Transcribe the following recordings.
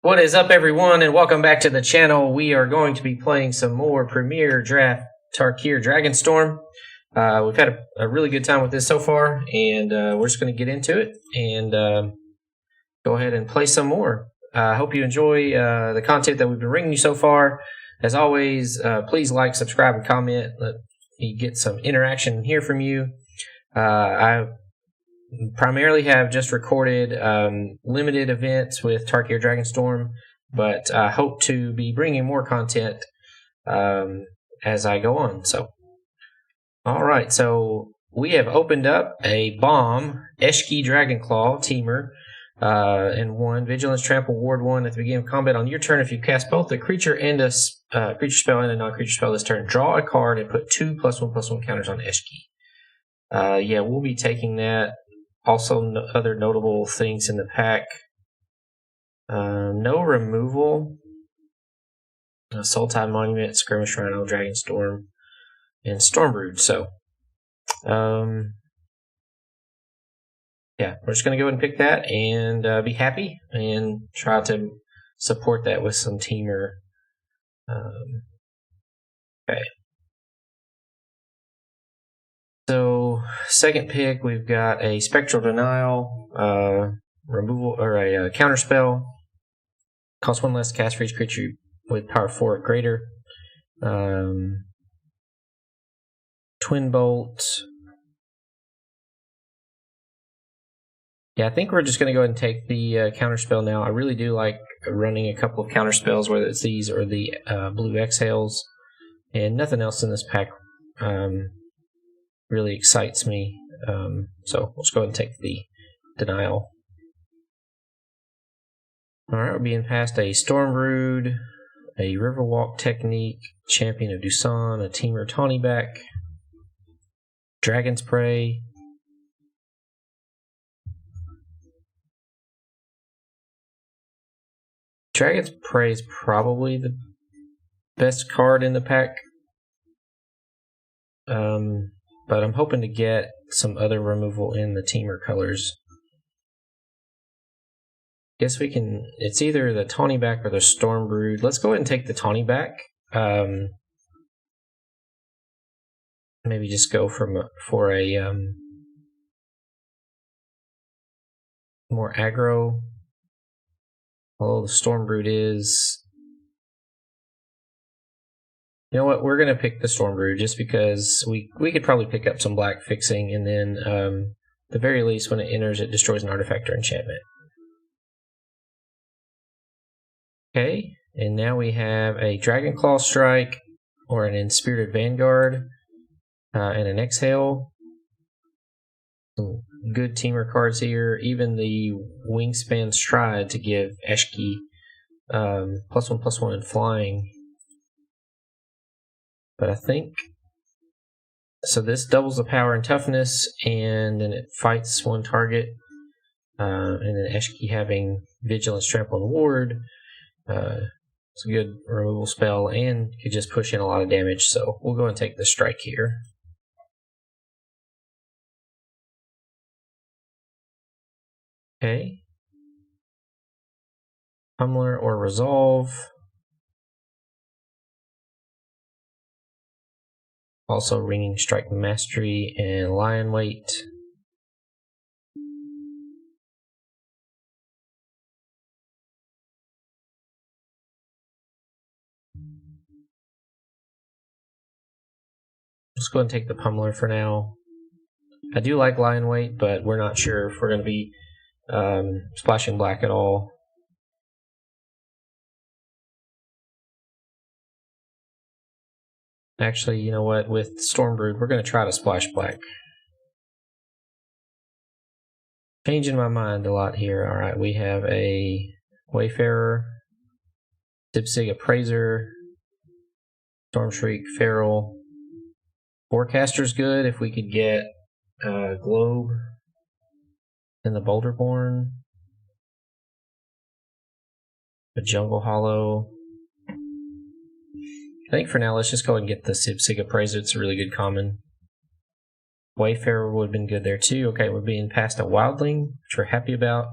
What is up, everyone, and welcome back to the channel. We are going to be playing some more Premier Draft Tarkir Dragonstorm. We've had a really good time with this so far, and we're just going to get into it and go ahead and play some more. I hope you enjoy the content that we've been bringing you so far. As always, please like, subscribe, and comment. Let me get some interaction here from you. I primarily have just recorded limited events with Tarkir Dragonstorm, but I hope to be bringing more content as I go on. So, alright, so we have opened up a bomb MTG Dragonclaw teamer and one Vigilance Trample Ward 1 at the beginning of combat. On your turn, if you cast both a creature and a creature spell and a non-creature spell this turn, draw a card and put 2 +1/+1 counters on MTG. Yeah, we'll be taking that. Also, other notable things in the pack. No removal. Sultai Monument, Skirmish Rhino, Dragonstorm, and Stormbrood. So, yeah, we're just going to go ahead and pick that and be happy and try to support that with some teamer. Okay. So, second pick, we've got a Spectral Denial, removal, or a counter spell. Costs 1 less to cast for each creature with power 4 or greater. Twin Bolt. Yeah, I think we're just going to go ahead and take the counter spell now. I really do like running a couple of counter spells, whether it's these or the Blue Exhales. And nothing else in this pack really excites me, so let's go ahead and take the denial. Alright, we're being passed a Stormbrood, a Riverwalk Technique, Champion of Doosan, a Teamer Tawnyback, Dragon's Prey, Dragon's Prey is probably the best card in the pack. But I'm hoping to get some other removal in the teamer colors. Guess we can. It's either the Tawnyback or the Stormbrood. Let's go ahead and take the Tawnyback. Maybe just go for a more aggro. Although the Stormbrood is. You know what? We're going to pick the Stormbrood just because we could probably pick up some black fixing, and then at the very least, when it enters, it destroys an artifact or enchantment. Okay, and now we have a Dragonclaw Strike or an Inspirited Vanguard and an Exhale. Some good teamer cards here. Even the Wingspan Stride to give MTG +1/+1 in flying. But I think, so this doubles the power and toughness, and then it fights one target, and then MTG having Vigilance, Trample, and Ward. It's a good removal spell, and could just push in a lot of damage, so we'll go and take the strike here. Okay. Pummeler or Resolve. Also Ringing Strike Mastery and Lion Weight. Let's go ahead and take the Pummeler for now. I do like Lion Weight, but we're not sure if we're going to be splashing black at all. Actually, you know what? With Stormbrood, we're going to try to splash black. Changing my mind a lot here. Alright, we have a Wayfarer, Zipzig Appraiser, Stormshriek, Feral. Forecaster's good if we could get Globe and the Boulderborn. A Jungle Hollow. I think for now, let's just go ahead and get the Zipzig Appraiser. It's a really good common. Wayfarer would have been good there too. Okay, we're being passed a Wildling, which we're happy about.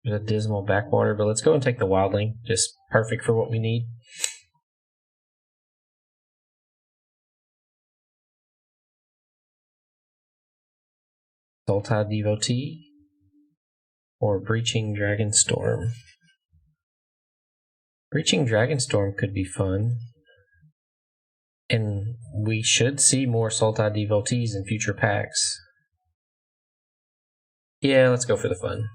There's a dismal backwater, but let's go and take the wildling. Just perfect for what we need. Sultai Devotee or Breaching Dragonstorm. Breaching Dragonstorm could be fun. And we should see more Sultai Devotees in future packs. Yeah, let's go for the fun.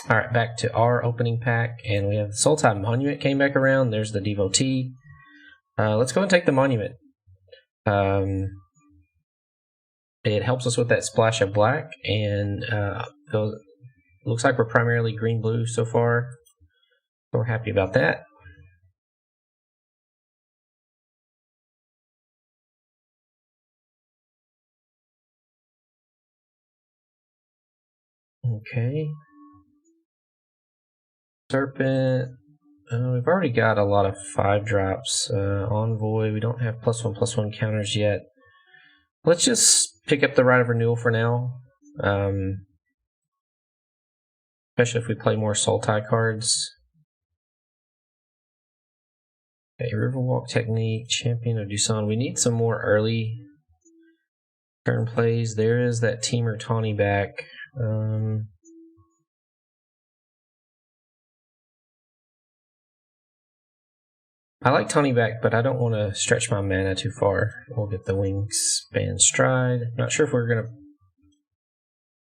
Alright, back to our opening pack, and we have the Sultai Monument came back around. There's the Devotee. Let's go and take the Monument. It helps us with that splash of black, and looks like we're primarily green-blue so far. So we're happy about that. Okay. Serpent. We've already got a lot of 5-drops. Envoy, we don't have +1/+1 counters yet. Let's just pick up the Right of Renewal for now. Especially if we play more Sultai cards. Okay, Riverwalk Technique, Champion of Doosan. We need some more early turn plays. There is that Teamer Tawny back. I like Tawny back, but I don't want to stretch my mana too far. We'll get the Wingspan Stride. Not sure if we're going to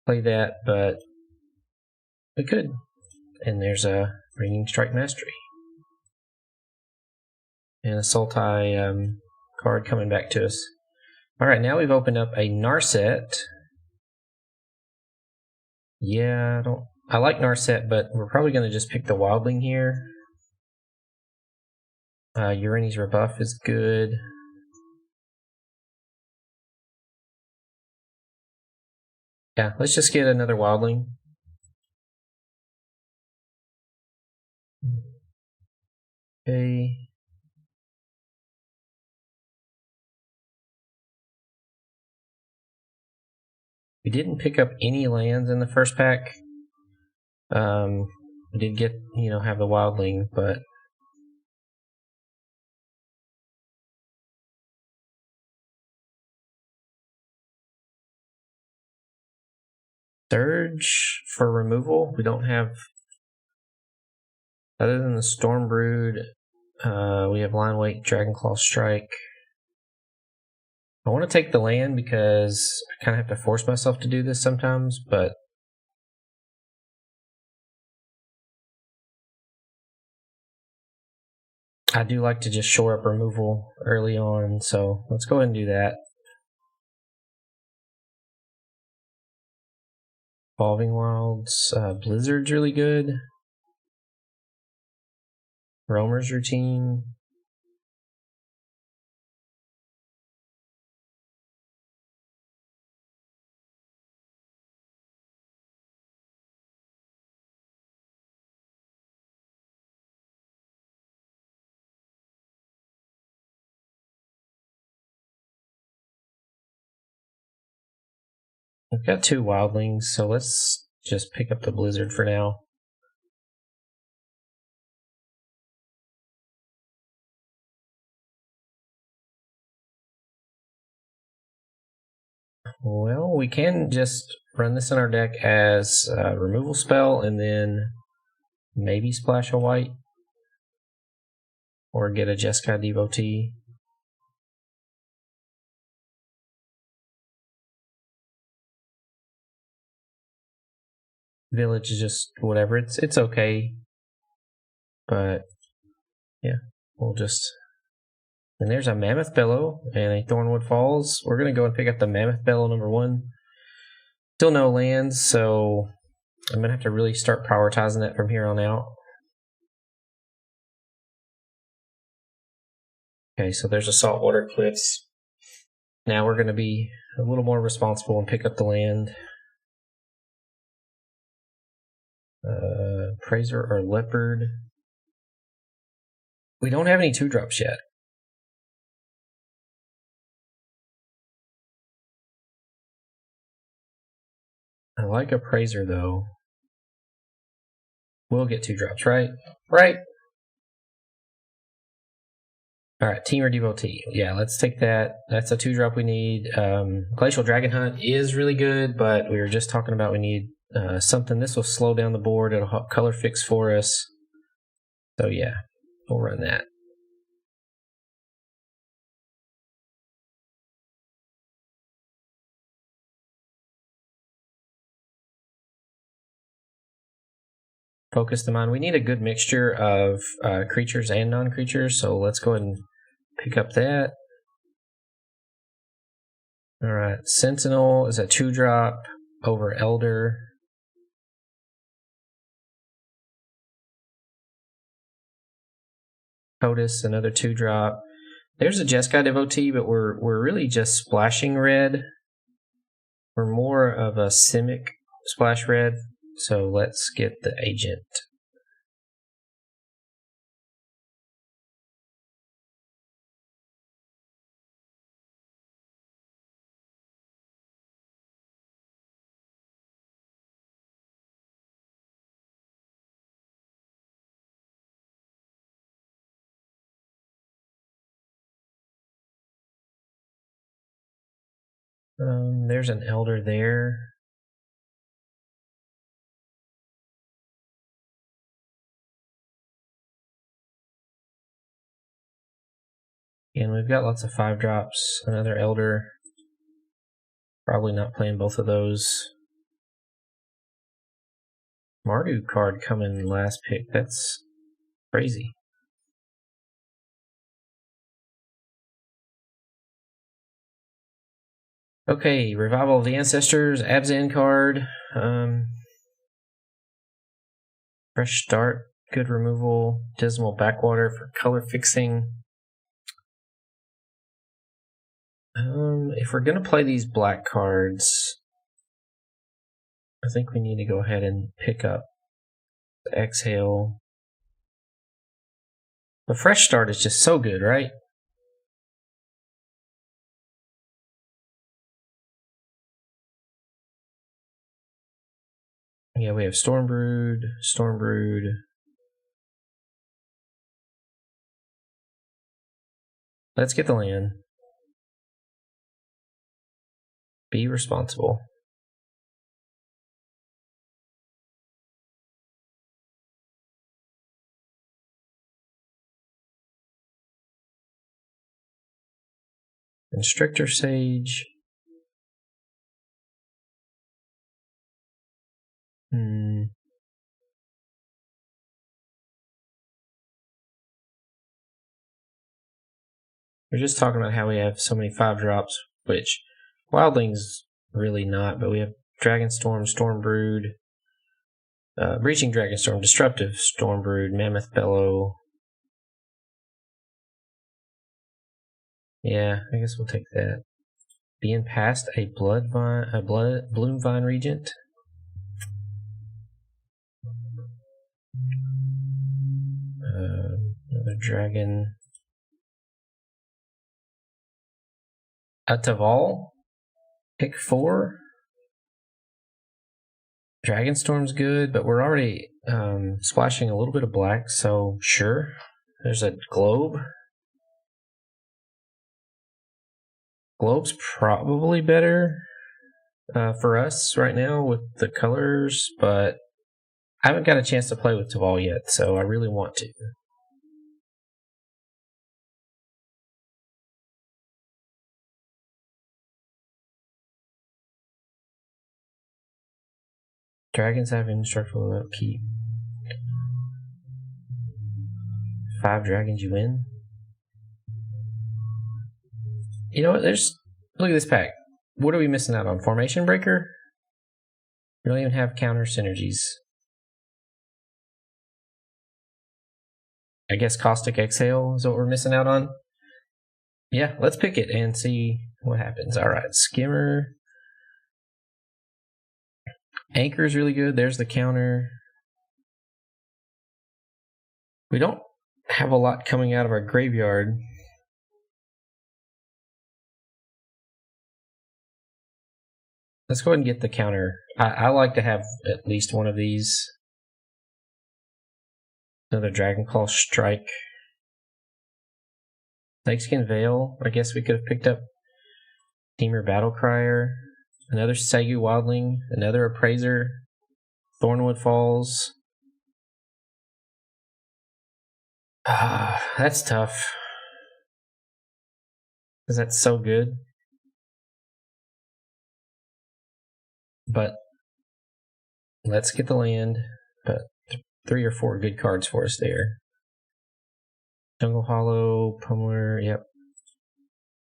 play that, but we could. And there's a Ringing Strike Mastery. And a Sultai card coming back to us. Alright, now we've opened up a Narset. Yeah, I like Narset, but we're probably going to just pick the Wildling here. Urani's Rebuff is good. Yeah, let's just get another Wildling. Okay. We didn't pick up any lands in the first pack. We did get, have the Wildling, but Surge for removal. We don't have, other than the Storm Brood, we have Line Weight, Dragonclaw Strike. I want to take the land because I kind of have to force myself to do this sometimes, but I do like to just shore up removal early on, so let's go ahead and do that. Evolving Wilds, Blizzard's really good. Roamer's Routine. I've got 2 Wildlings, so let's just pick up the Blizzard for now. Well, we can just run this in our deck as a removal spell and then maybe splash a white or get a Jeskai Devotee. Village is just whatever. It's okay, but yeah, we'll just. And there's a Mammoth Bellow and a Thornwood Falls. We're gonna go and pick up the Mammoth Bellow #1. Still no lands, so I'm gonna have to really start prioritizing that from here on out. Okay, so there's a Saltwater Cliffs. Now we're gonna be a little more responsible and pick up the land. Praiser or Leopard. We don't have any 2-drops yet. I like a Praiser though. We'll get 2 drops, right? Right. All right, Teamer Devotee. Yeah, let's take that. That's a 2-drop we need. Glacial Dragon Hunt is really good, but we were just talking about we need something. This will slow down the board. It'll help color fix for us. So yeah, we'll run that. Focus them on. We need a good mixture of creatures and non-creatures, so let's go ahead and pick up that. All right, Sentinel is a 2-drop over Elder. POTUS, another 2-drop. There's a Jeskai Devotee, but we're really just splashing red. We're more of a Simic splash red, so let's get the Agent. There's an Elder there. And we've got lots of 5-drops. Another Elder. Probably not playing both of those. Mardu card coming last pick. That's crazy. Okay, Revival of the Ancestors, Abzan card. Fresh Start, good removal. Dismal Backwater for color fixing. If we're going to play these black cards, I think we need to go ahead and pick up the Exhale. The Fresh Start is just so good, right? Yeah, we have Stormbrood. Let's get the land. Be responsible. Constrictor Sage. We're just talking about how we have so many 5-drops, which Wildling's really not, but we have Dragonstorm, Stormbrood, Breaching Dragonstorm, Disruptive Stormbrood, Mammoth Bellow. Yeah, I guess we'll take that. Being past a Bloomvine Regent. Another dragon. A Taval. Pick 4. Dragonstorm's good, but we're already splashing a little bit of black, so sure. There's a Globe. Globe's probably better for us right now with the colors, but I haven't got a chance to play with Taval yet, so I really want to. Dragons have indestructible upkeep. 5 dragons, you win. You know what? Look at this pack. What are we missing out on? Formation Breaker? We don't even have counter synergies. I guess Caustic Exhale is what we're missing out on. Yeah, let's pick it and see what happens. All right, Skimmer. Anchor is really good. There's the counter. We don't have a lot coming out of our graveyard. Let's go ahead and get the counter. I like to have at least one of these. Another Dragonclaw Strike. Snakeskin Veil. I guess we could have picked up Temur Battlecrier. Another Segu Wildling. Another Appraiser. Thornwood Falls. That's tough. Because that's so good. But let's get the land. But 3 or 4 good cards for us there. Jungle Hollow, Pummeler, yep.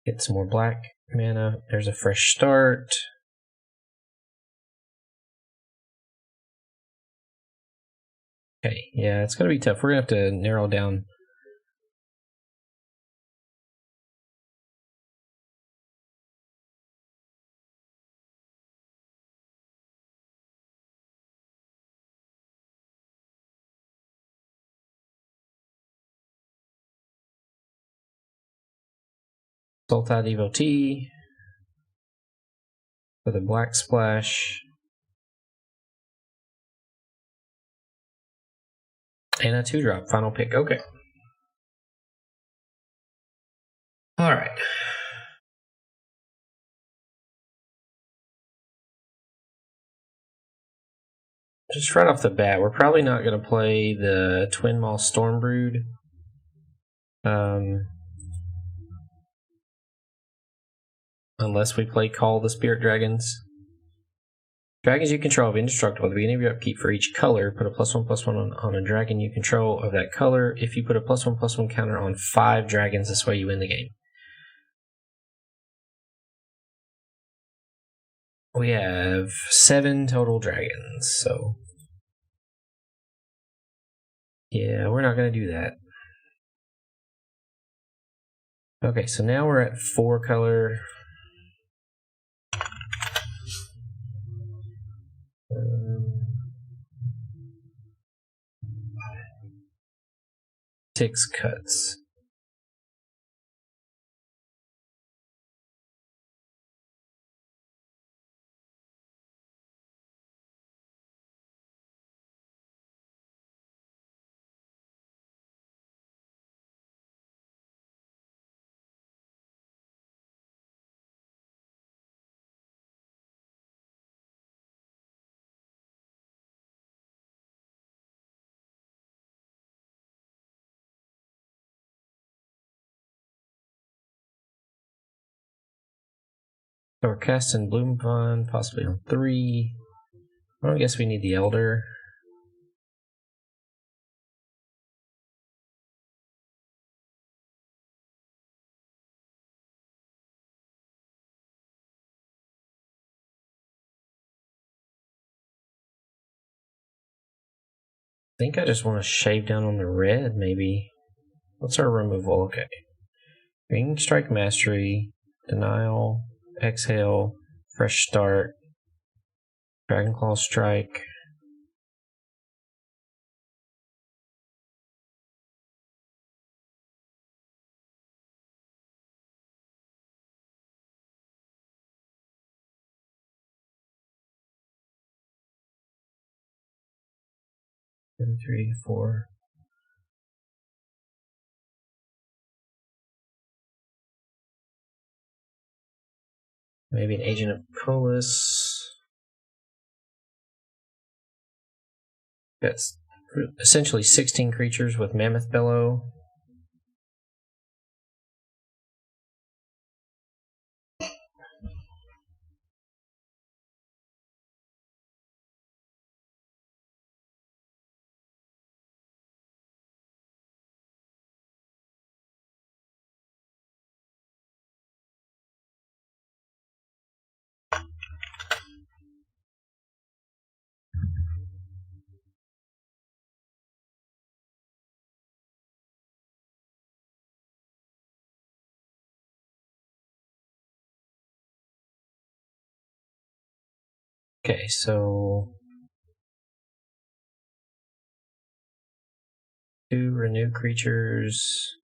Get some more black mana. There's a fresh start. Okay, yeah, it's going to be tough. We're going to have to narrow down. Sultai Devotee with a black splash. And a 2-drop, final pick. Okay. Alright. Just right off the bat, we're probably not going to play the Twin Maw Stormbrood. Unless we play Call the Spirit Dragons. Dragons you control have indestructible. At the beginning of your upkeep, for each color, put a +1/+1 on a dragon you control of that color. If you put a +1/+1 counter on 5 dragons, this way you win the game. We have 7 total dragons, so yeah, we're not going to do that. Okay, so now we're at 4 color. 6 cuts. So we're casting Bloom Fun, possibly on 3. Well, I guess we need the Elder. I think I just want to shave down on the red, maybe. What's our removal? Okay. Green Strike Mastery, Denial, Exhale, Fresh Start, Dragonclaw Strike. Two, 3, 4. Maybe an Agent of Colas. That's essentially 16 creatures with Mammoth Bellow. Okay, so 2 renew creatures.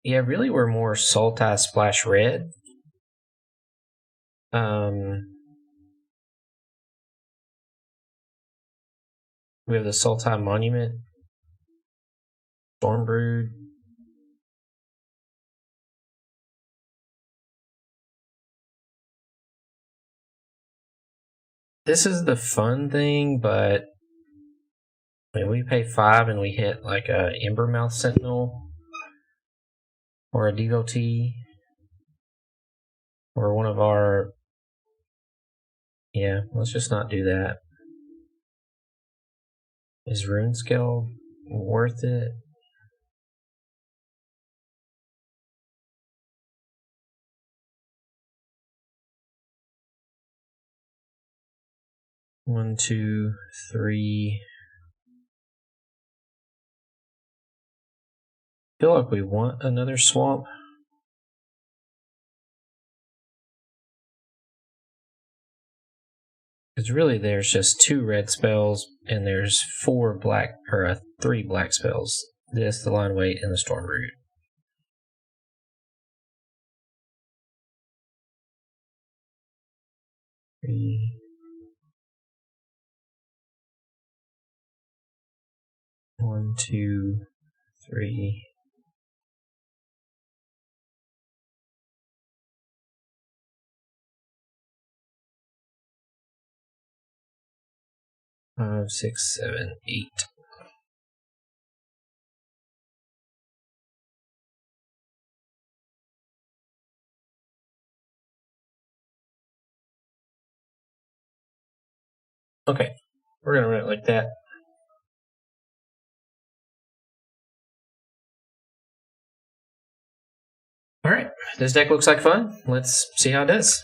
Yeah, really we're more Sultai Splash Red. We have the Sultai Monument, Stormbrood. This is the fun thing, but when we pay 5 and we hit like a Embermouth Sentinel or a Devotee or one of our... Yeah, let's just not do that. Is Runescale worth it? One, two, three. I feel like we want another swamp. Because really there's just 2 red spells and there's 4 black, or 3 black spells. This, the Line Weight, and the Stormbrood. Three. One, two, three. Five, six, 7, 8. Okay, we're gonna run it like that. Alright, this deck looks like fun. Let's see how it does.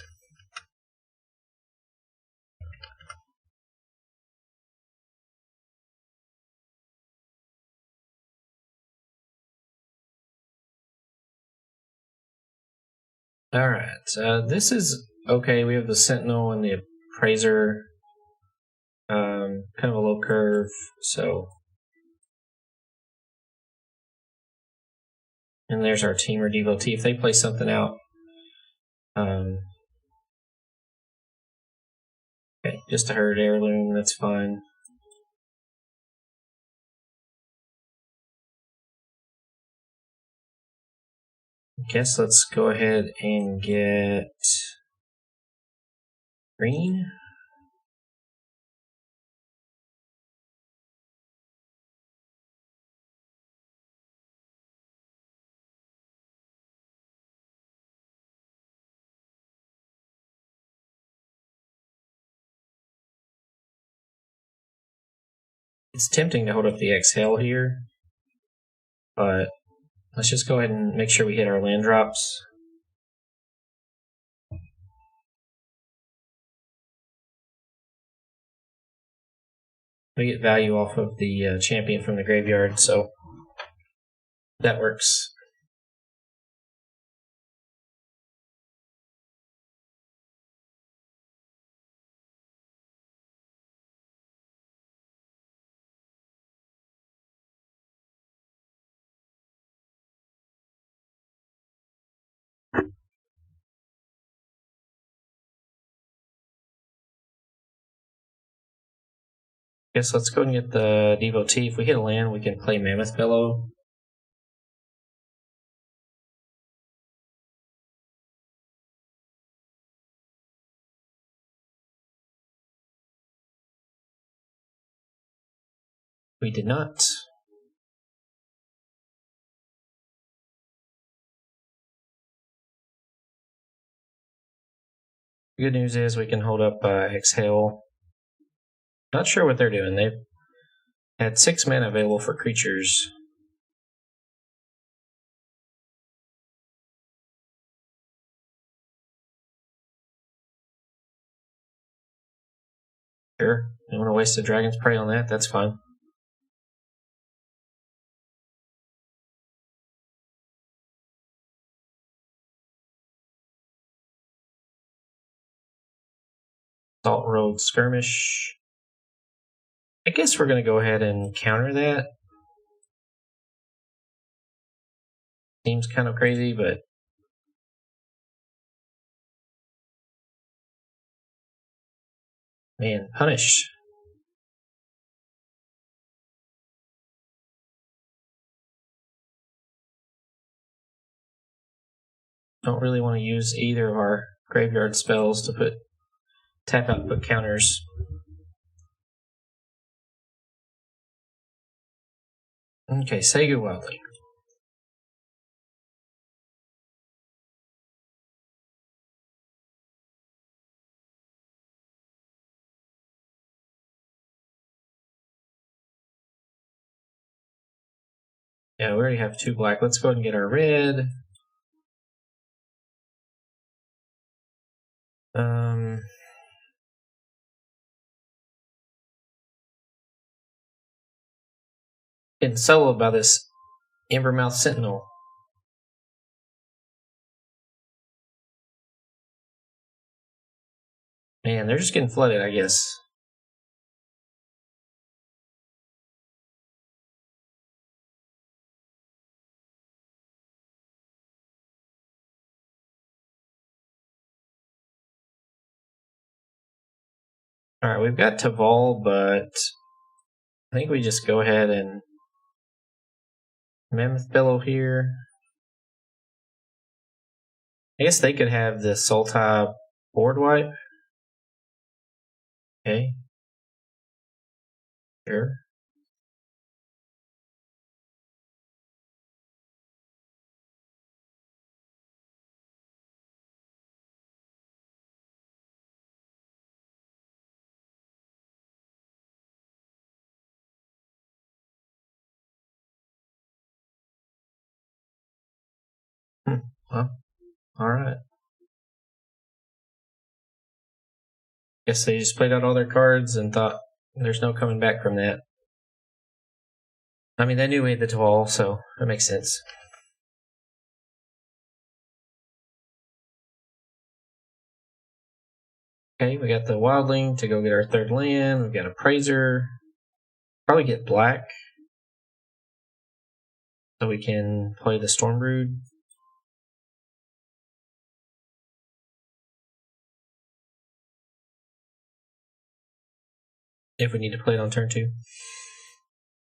Alright, this is okay. We have the Sentinel and the Appraiser. Kind of a low curve, so... And there's our Team or Devotee. If they play something out... okay, just a Herd Heirloom, that's fine. I guess let's go ahead and get... green? It's tempting to hold up the Exhale here, but let's just go ahead and make sure we hit our land drops. We get value off of the champion from the graveyard, so that works. Guess let's go and get the Devotee. If we hit a land, we can play Mammoth Bellow. We did not. The good news is we can hold up Exhale. Not sure what they're doing. They've had 6 mana available for creatures. Sure, you want to waste a Dragon's Prey on that? That's fine. Salt Road Skirmish. I guess we're going to go ahead and counter that. seems kind of crazy, but man, punish. Don't really want to use either of our graveyard spells to put tap out and put counters. Okay, Segu Wildling. Yeah, we already have 2 black. Let's go ahead and get our red. Getting soloed by this Embermouth Sentinel. Man, they're just getting flooded, I guess. Alright, we've got Taval, but I think we just go ahead and Mammoth Bellow here. I guess they could have the Sultai board wipe. Okay. Sure. Well, alright. Guess they just played out all their cards and thought there's no coming back from that. I mean, they knew we had the Taval, so that makes sense. Okay, we got the Wildling to go get our 3rd land. We've got a Praiser. Probably get black so we can play the Stormbrood. If we need to play it on turn 2.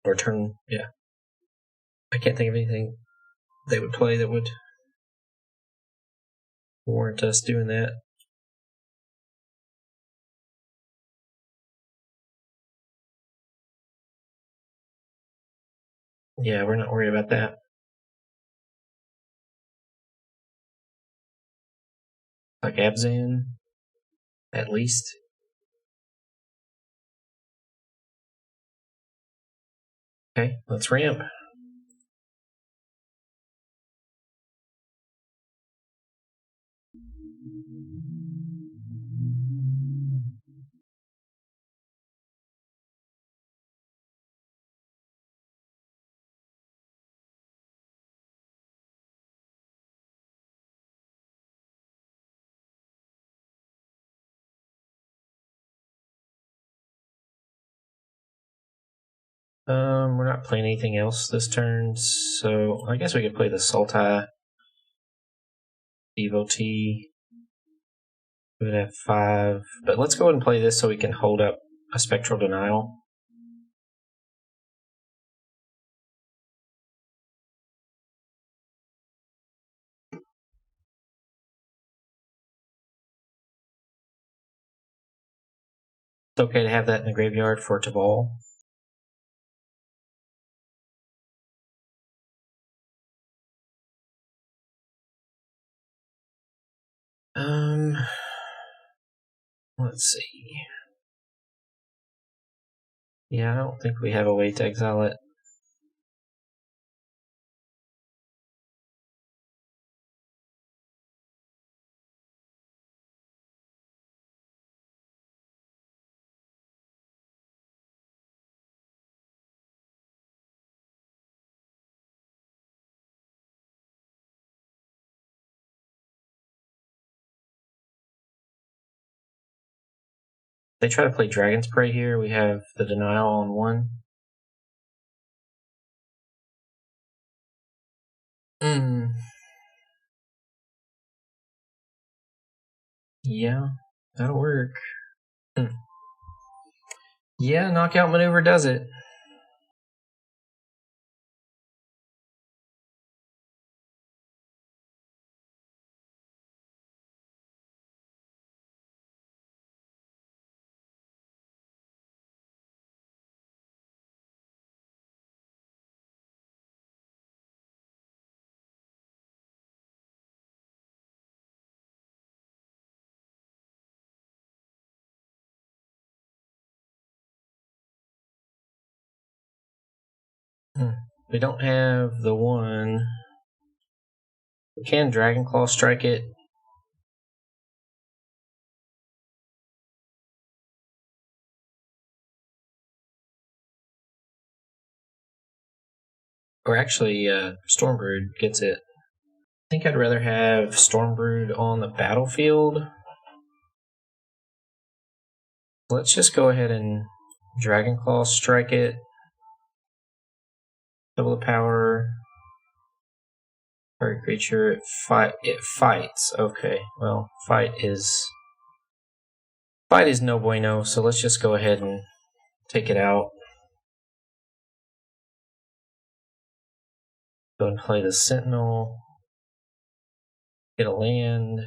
Or turn, yeah. I can't think of anything they would play that would warrant us doing that. Yeah, we're not worried about that. Like Abzan, at least. Okay, let's ramp. We're not playing anything else this turn, so I guess we could play the Sultai Devotee. We would have 5, but let's go ahead and play this so we can hold up a Spectral Denial. It's okay to have that in the graveyard for Taval. Let's see. Yeah, I don't think we have a way to exile it. They try to play Dragon's Prey here. We have the Denial on 1. Yeah, that'll work. Yeah, knockout maneuver does it. We don't have the one. We can Dragon Claw strike it. Or actually, Stormbrood gets it. I think I'd rather have Stormbrood on the battlefield. Let's just go ahead and Dragon Claw strike it. Double the power. Target creature, it fights. Okay, well, fight is no bueno, so let's just go ahead and take it out. Go and play the Sentinel. Get a land.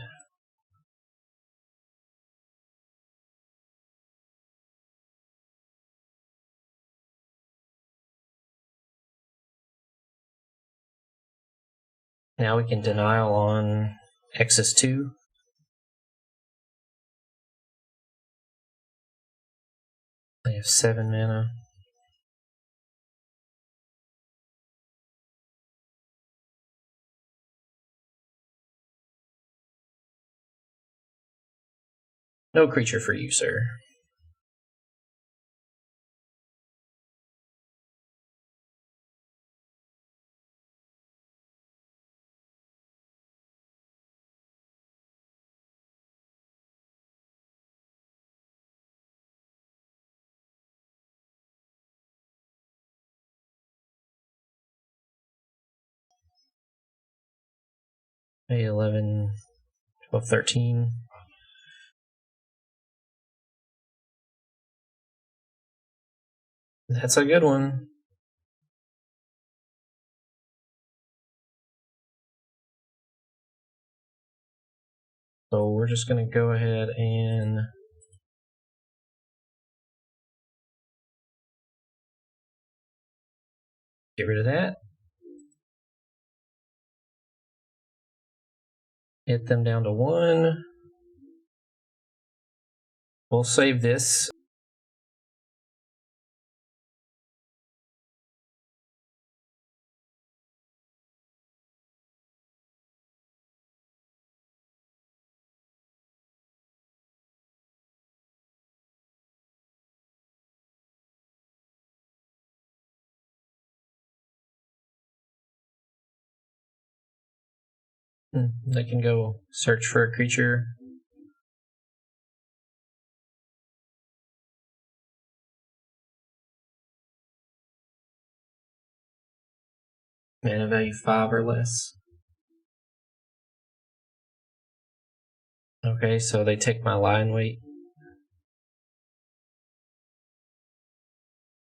Now we can denial on X's 2. They have 7 mana. No creature for you, sir. May 11, 12, 13. That's a good one. So we're just going to go ahead and get rid of that. Hit them down to 1. We'll save this. They can go search for a creature. Mana value 5 or less. Okay, so they take my line weight.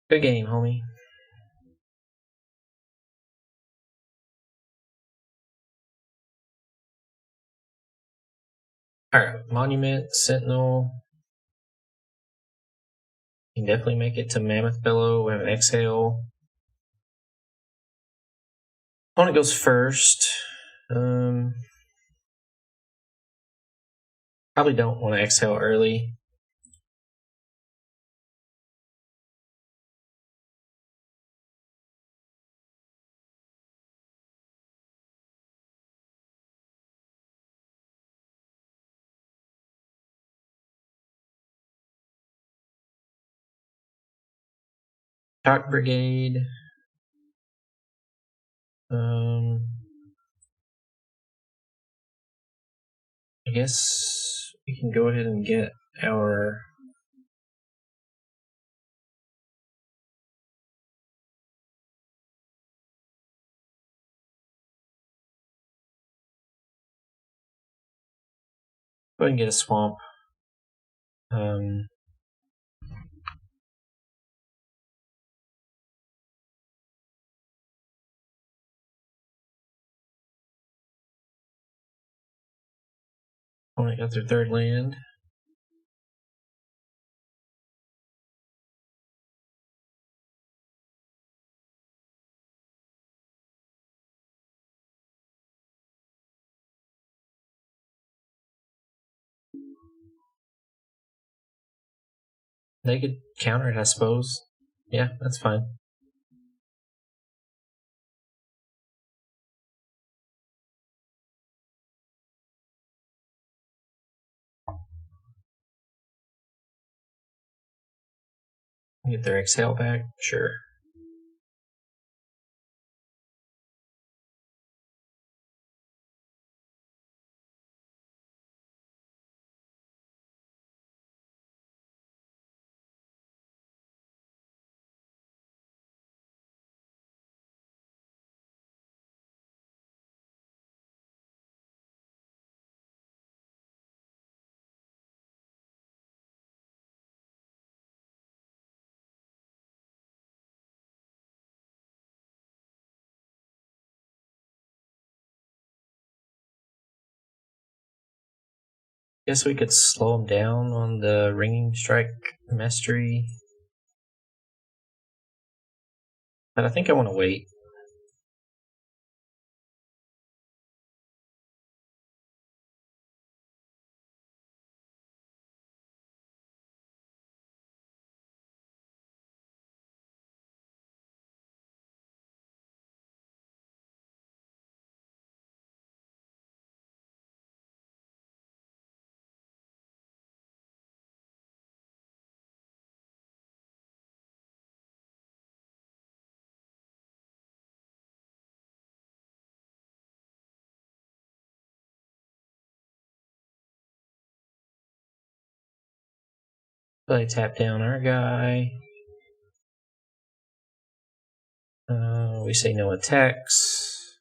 Good game, homie. Alright, Monument, Sentinel. You can definitely make it to Mammoth Billow. We have an Exhale. Opponent goes first. Probably don't want to exhale early. Shock Brigade. I guess we can go ahead and get our Go ahead and get a swamp. Only got their third land. They could counter it, I suppose. Yeah, that's fine. Get their exhale back, sure. Guess we could slow them down on the ringing strike mastery. But I think I want to wait. Play tap down our guy. We say no attacks.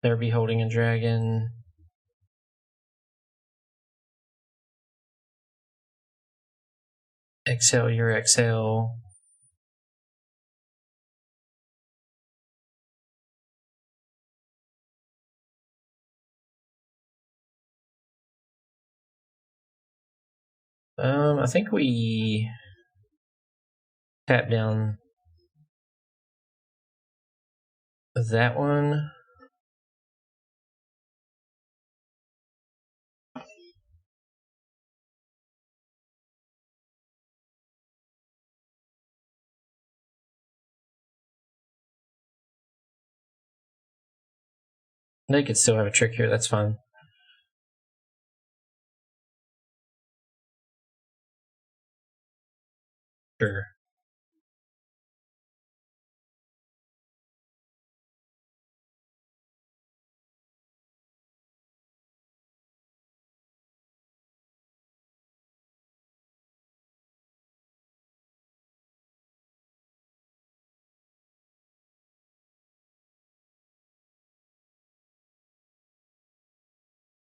They're beholding a dragon. Exhale your exhale. I think we tap down that one. They could still have a trick here, that's fine. Sure.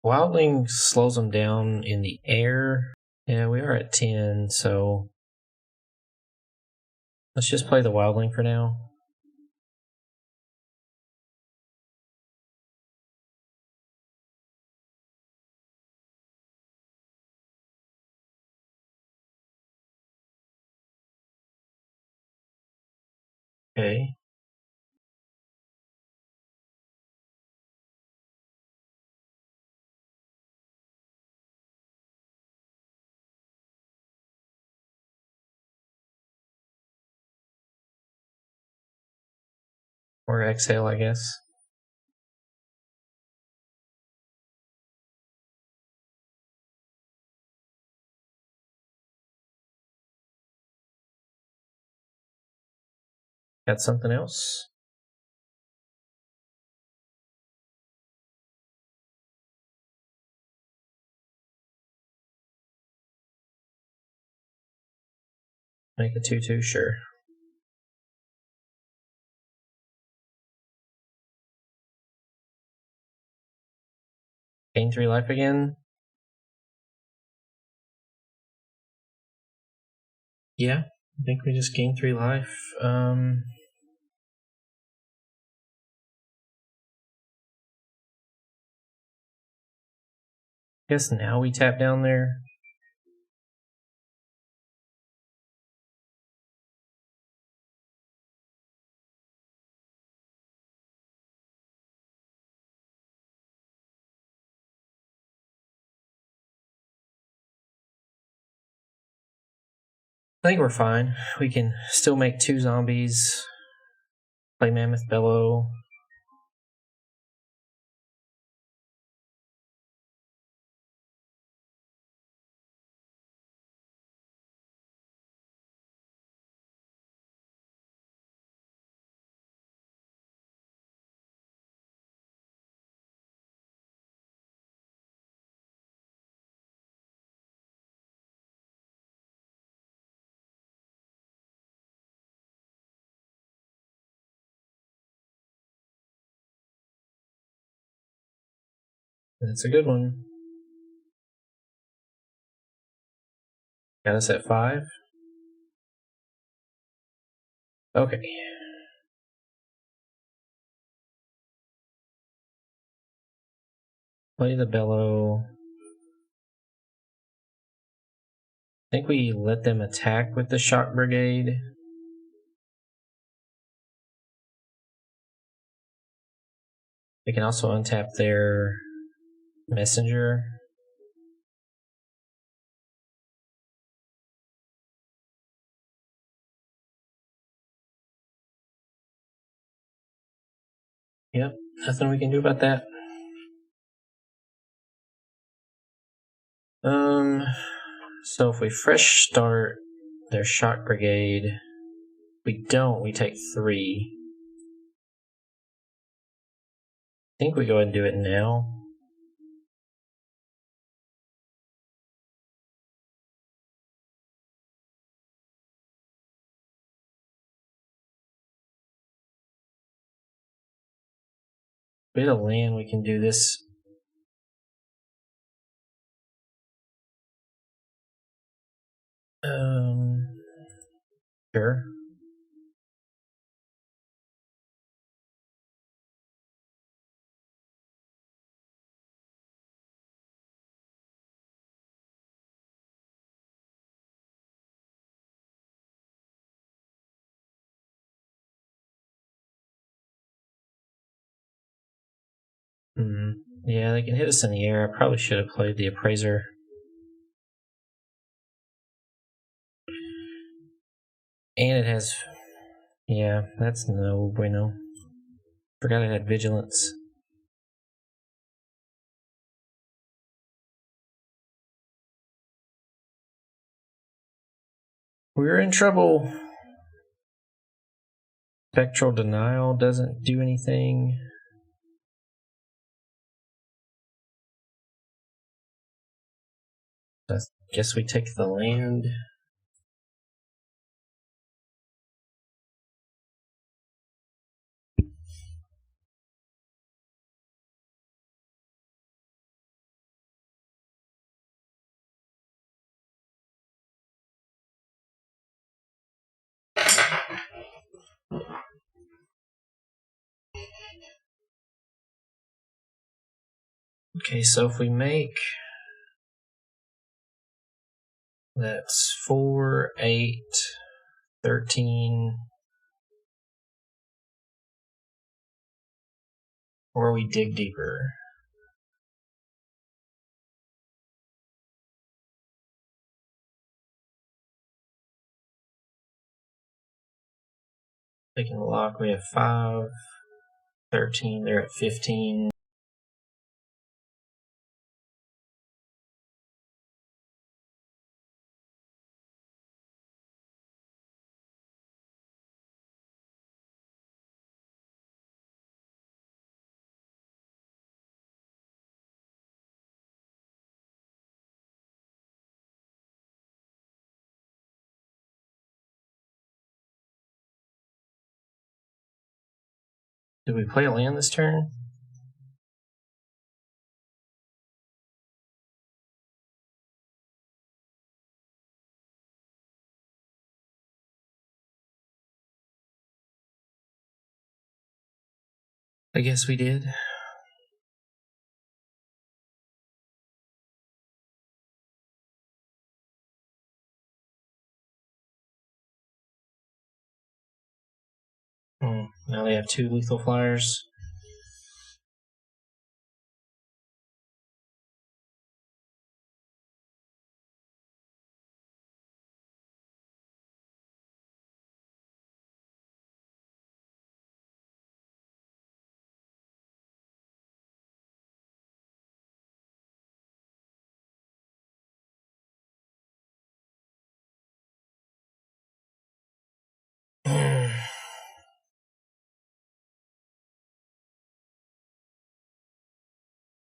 Wildling slows them down in the air. Yeah, we are at 10, so let's just play the Wildling for now. Okay. Or exhale, I guess. Got something else? Make a 2/2, sure. Gain 3 life again. Yeah, I think we just gained 3 life. Guess now we tap down there. I think we're fine. We can still make 2 zombies. Play Mammoth Bellow. That's a good one. Got us at 5. Okay. Play the Bellow. I think we let them attack with the Shock Brigade. They can also untap their Messenger. Yep, nothing we can do about that. So if we fresh start their Shock Brigade, we don't, we take 3. I think we go ahead and do it now. Bit of land, we can do this. Sure. Yeah, they can hit us in the air. I probably should have played the Appraiser. And it has... Yeah, that's no bueno. Forgot it had Vigilance. We're in trouble. Spectral Denial doesn't do anything. I guess we take the land. Okay, so if we make... That's 4, 8, 13... Or we dig deeper. Taking the lock, we have 5, 13, they're at 15. Did we play a land this turn? I guess we did. Now they have 2 lethal flyers.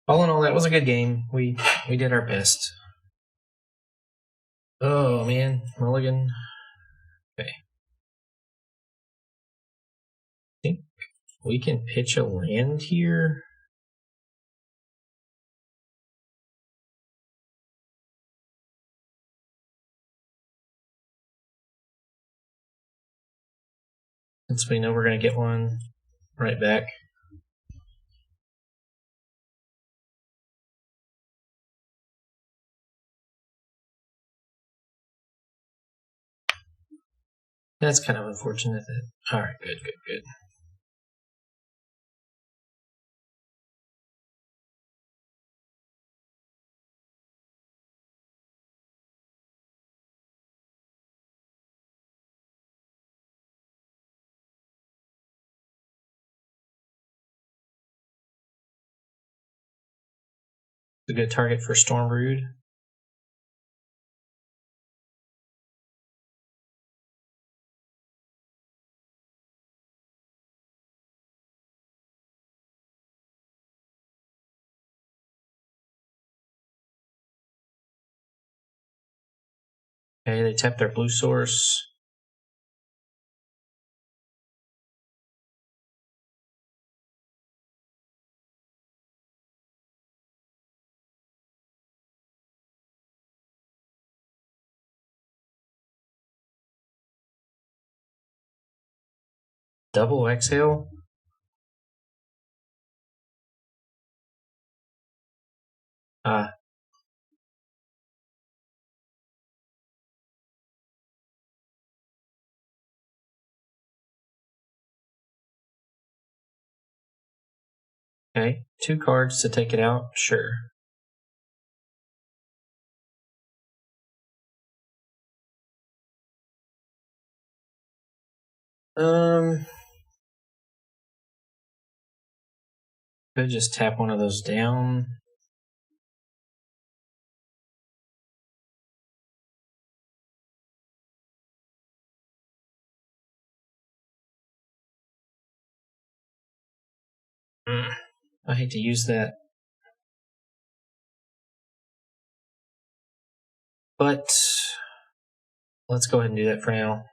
All in all, that was a good game. We did our best. Oh man, mulligan. Okay. I think we can pitch a land here. Since we know we're going to get one right back. That's kind of unfortunate. Alright, good. It's a good target for Storm Brood. Okay, they tap their blue source. Double exhale. Okay, 2 cards to take it out. Sure. Could just tap one of those down. I hate to use that. But let's go ahead and do that for now.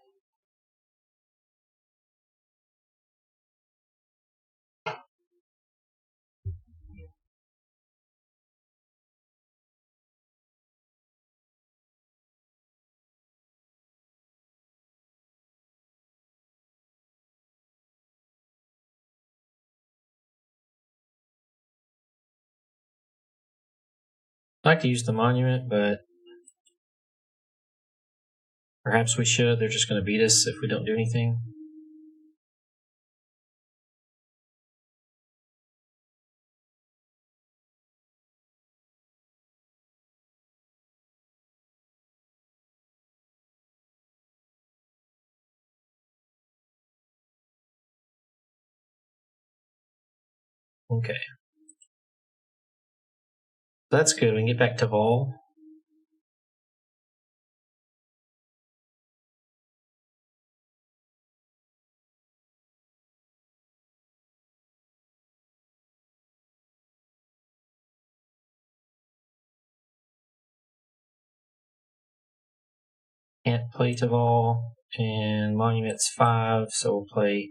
I like to use the monument, but perhaps we should. They're just going to beat us if we don't do anything. Okay. That's good. We can get back to Vol. Can't play to Vol. And Monument's 5, so we'll play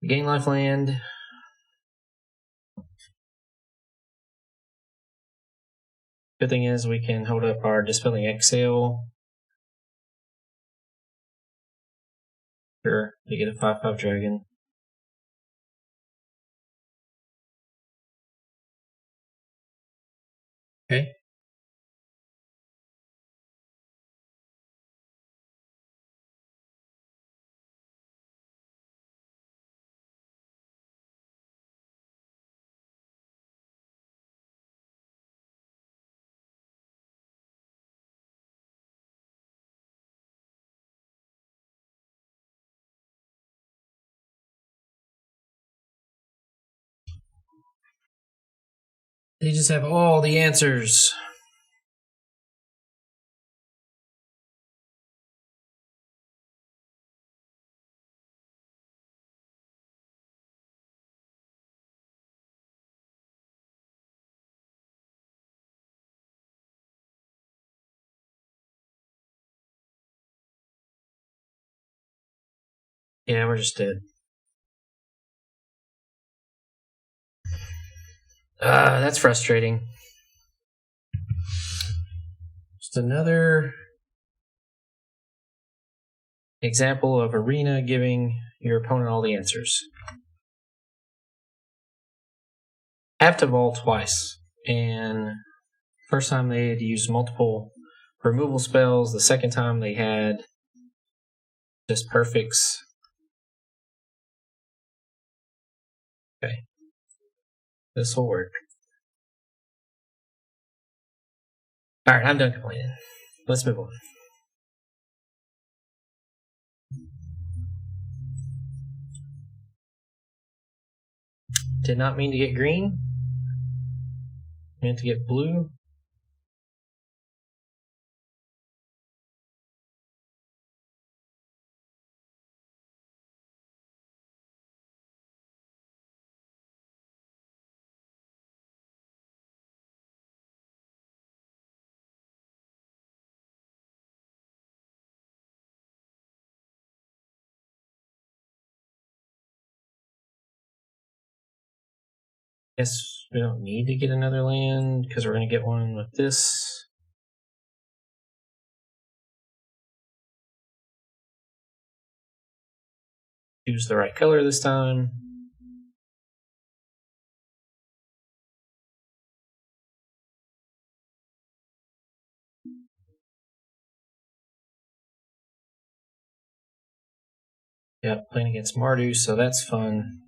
Gain Life Land. Good thing is we can hold up our Dispelling Exhale. Sure, we get a 5/5 dragon. Okay. They just have all the answers. Yeah, we're just dead. That's frustrating. Just another example of Arena giving your opponent all the answers. Have to vault twice, and first time they had used multiple removal spells. The second time they had just perfects. Okay, this will work. All right, I'm done complaining. Let's move on. Did not mean to get green. Meant to get blue. Guess we don't need to get another land because we're going to get one with this. Choose the right color this time. Yep, playing against Mardu, so that's fun.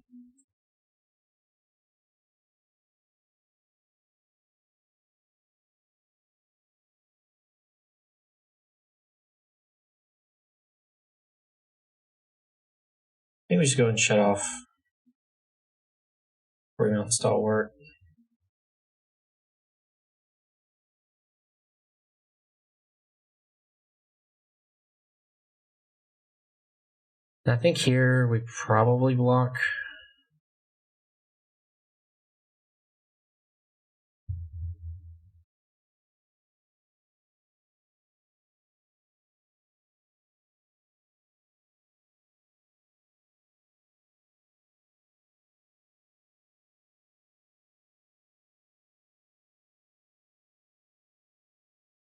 Maybe we just go ahead and shut off Bring Out Stalwart. And I think here we probably block.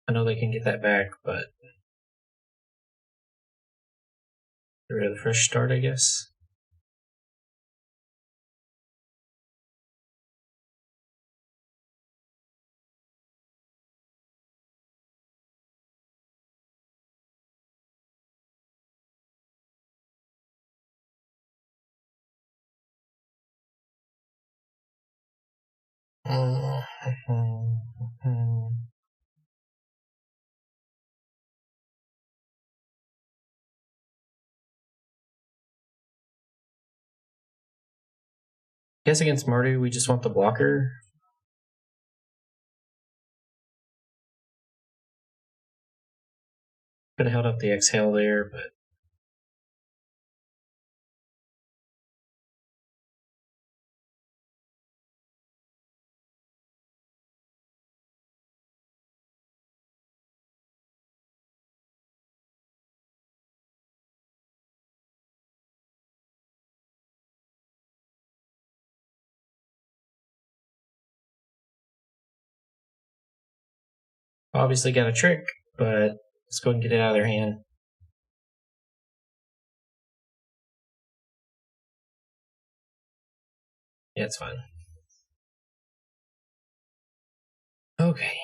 I know they can get that back, but get rid of the fresh start, I guess. Guess against Mardu, we just want the blocker. Could have held up the exhale there, but obviously got a trick, but let's go and get it out of their hand. Yeah, it's fine. Okay.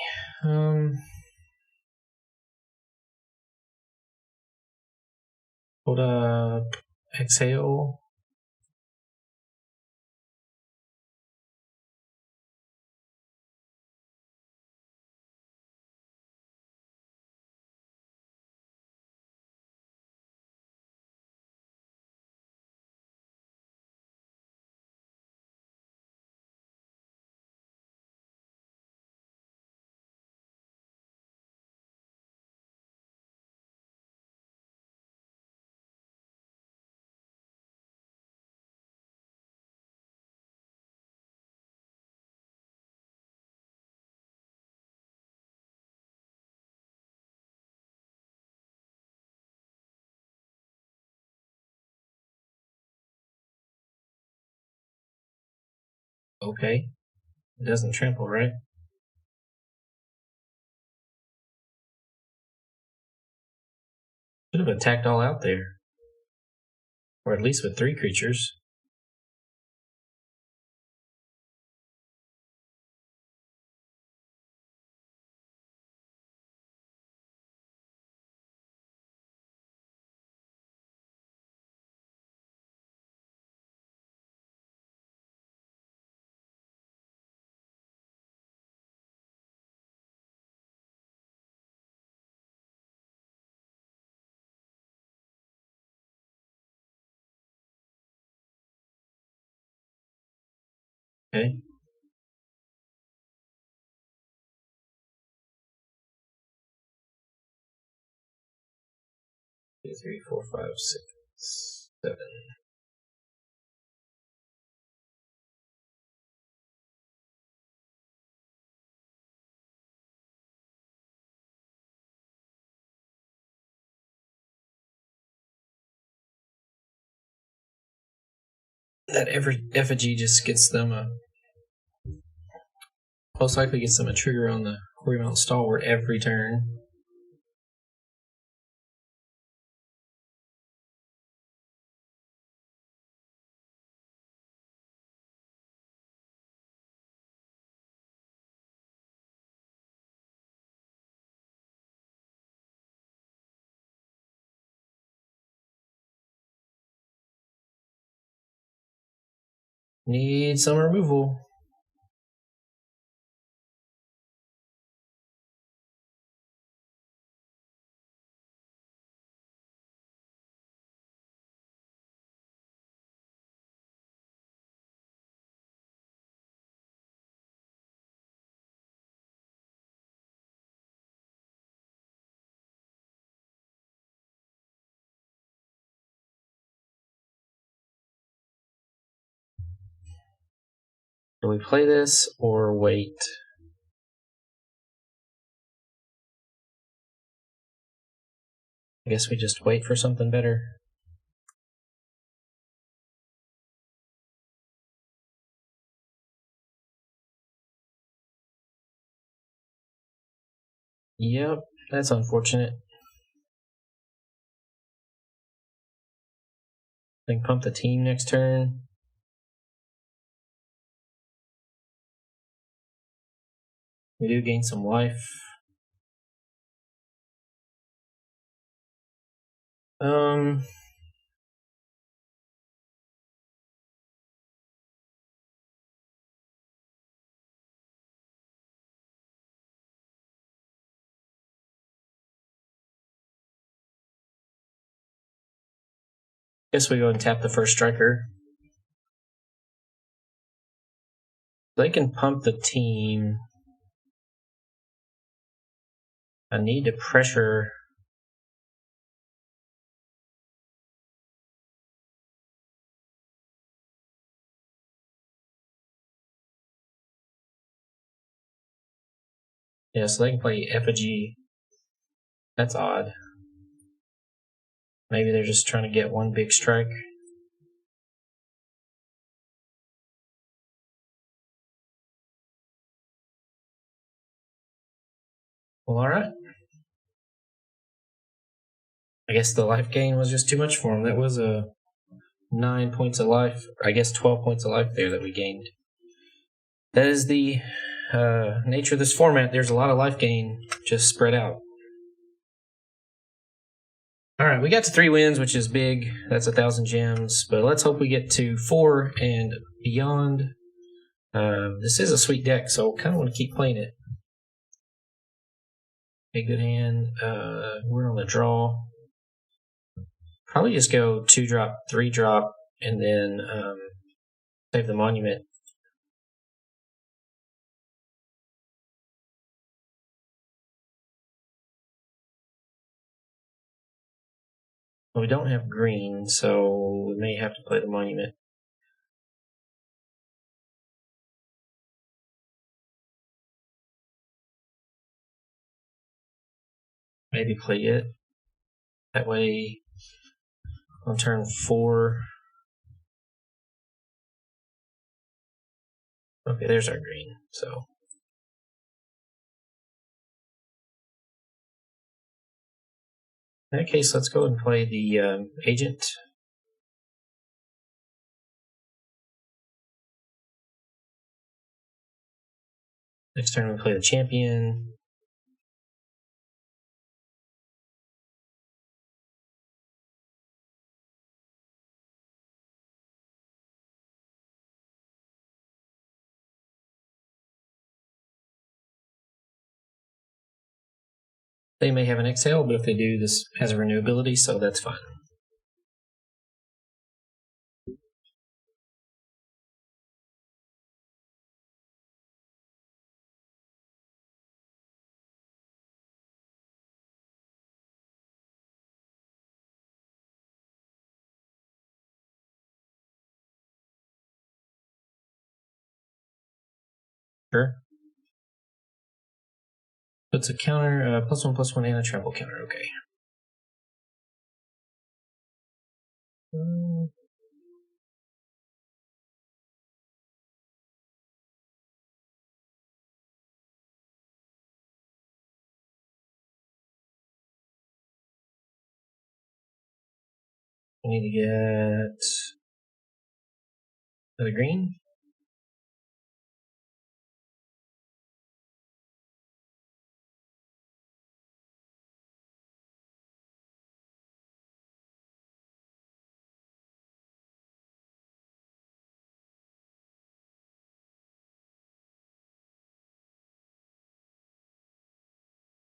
Hold up. Exhale. Okay. It doesn't trample, right? Should have attacked all out there. Or at least with 3 creatures. Okay. 2, 3, 4, 5, 6, 7. That effigy just gets them most likely gets them a trigger on the Quarry Mountain Stalwart every turn. Need some removal. Do we play this or wait? I guess we just wait for something better. Yep, that's unfortunate. Then pump the team next turn. We do gain some life. Guess we go and tap the first striker. They can pump the team. I need to pressure. Yeah, so they can play Effigy. That's odd. Maybe they're just trying to get one big strike. Well, alright. I guess the life gain was just too much for him. That was 9 points of life. I guess 12 points of life there that we gained. That is the nature of this format, there's a lot of life gain just spread out. All right, we got to 3 wins, which is big. That's 1,000 gems, but let's hope we get to 4 and beyond. This is a sweet deck, so kind of want to keep playing it. A good hand. We're on the draw. Probably just go 2-drop, 3-drop, and then save the monument. Well, we don't have green, so we may have to play the monument. Maybe play it. That way, on turn 4. Okay, there's our green. So in that case, let's go and play the agent. Next turn we play the champion. They may have an exhale, but if they do, this has a renewability, so that's fine. Sure. Puts a counter, +1/+1 and a trample counter. Okay. We need to get another green.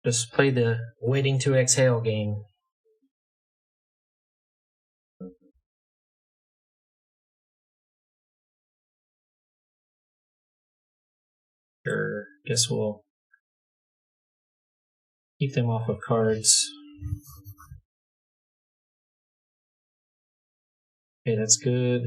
Just play the waiting to exhale game. Sure, guess we'll keep them off of cards. Okay, that's good.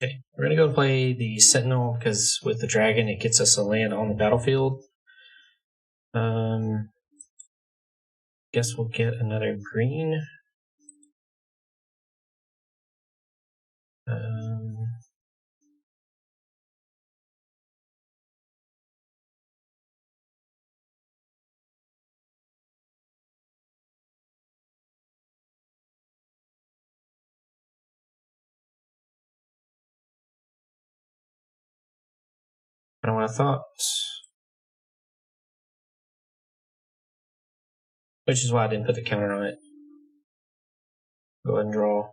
Okay, we're gonna go play the Sentinel because with the dragon it gets us a land on the battlefield. Guess we'll get another green. I don't want to thought. Which is why I didn't put the counter on it. Go ahead and draw.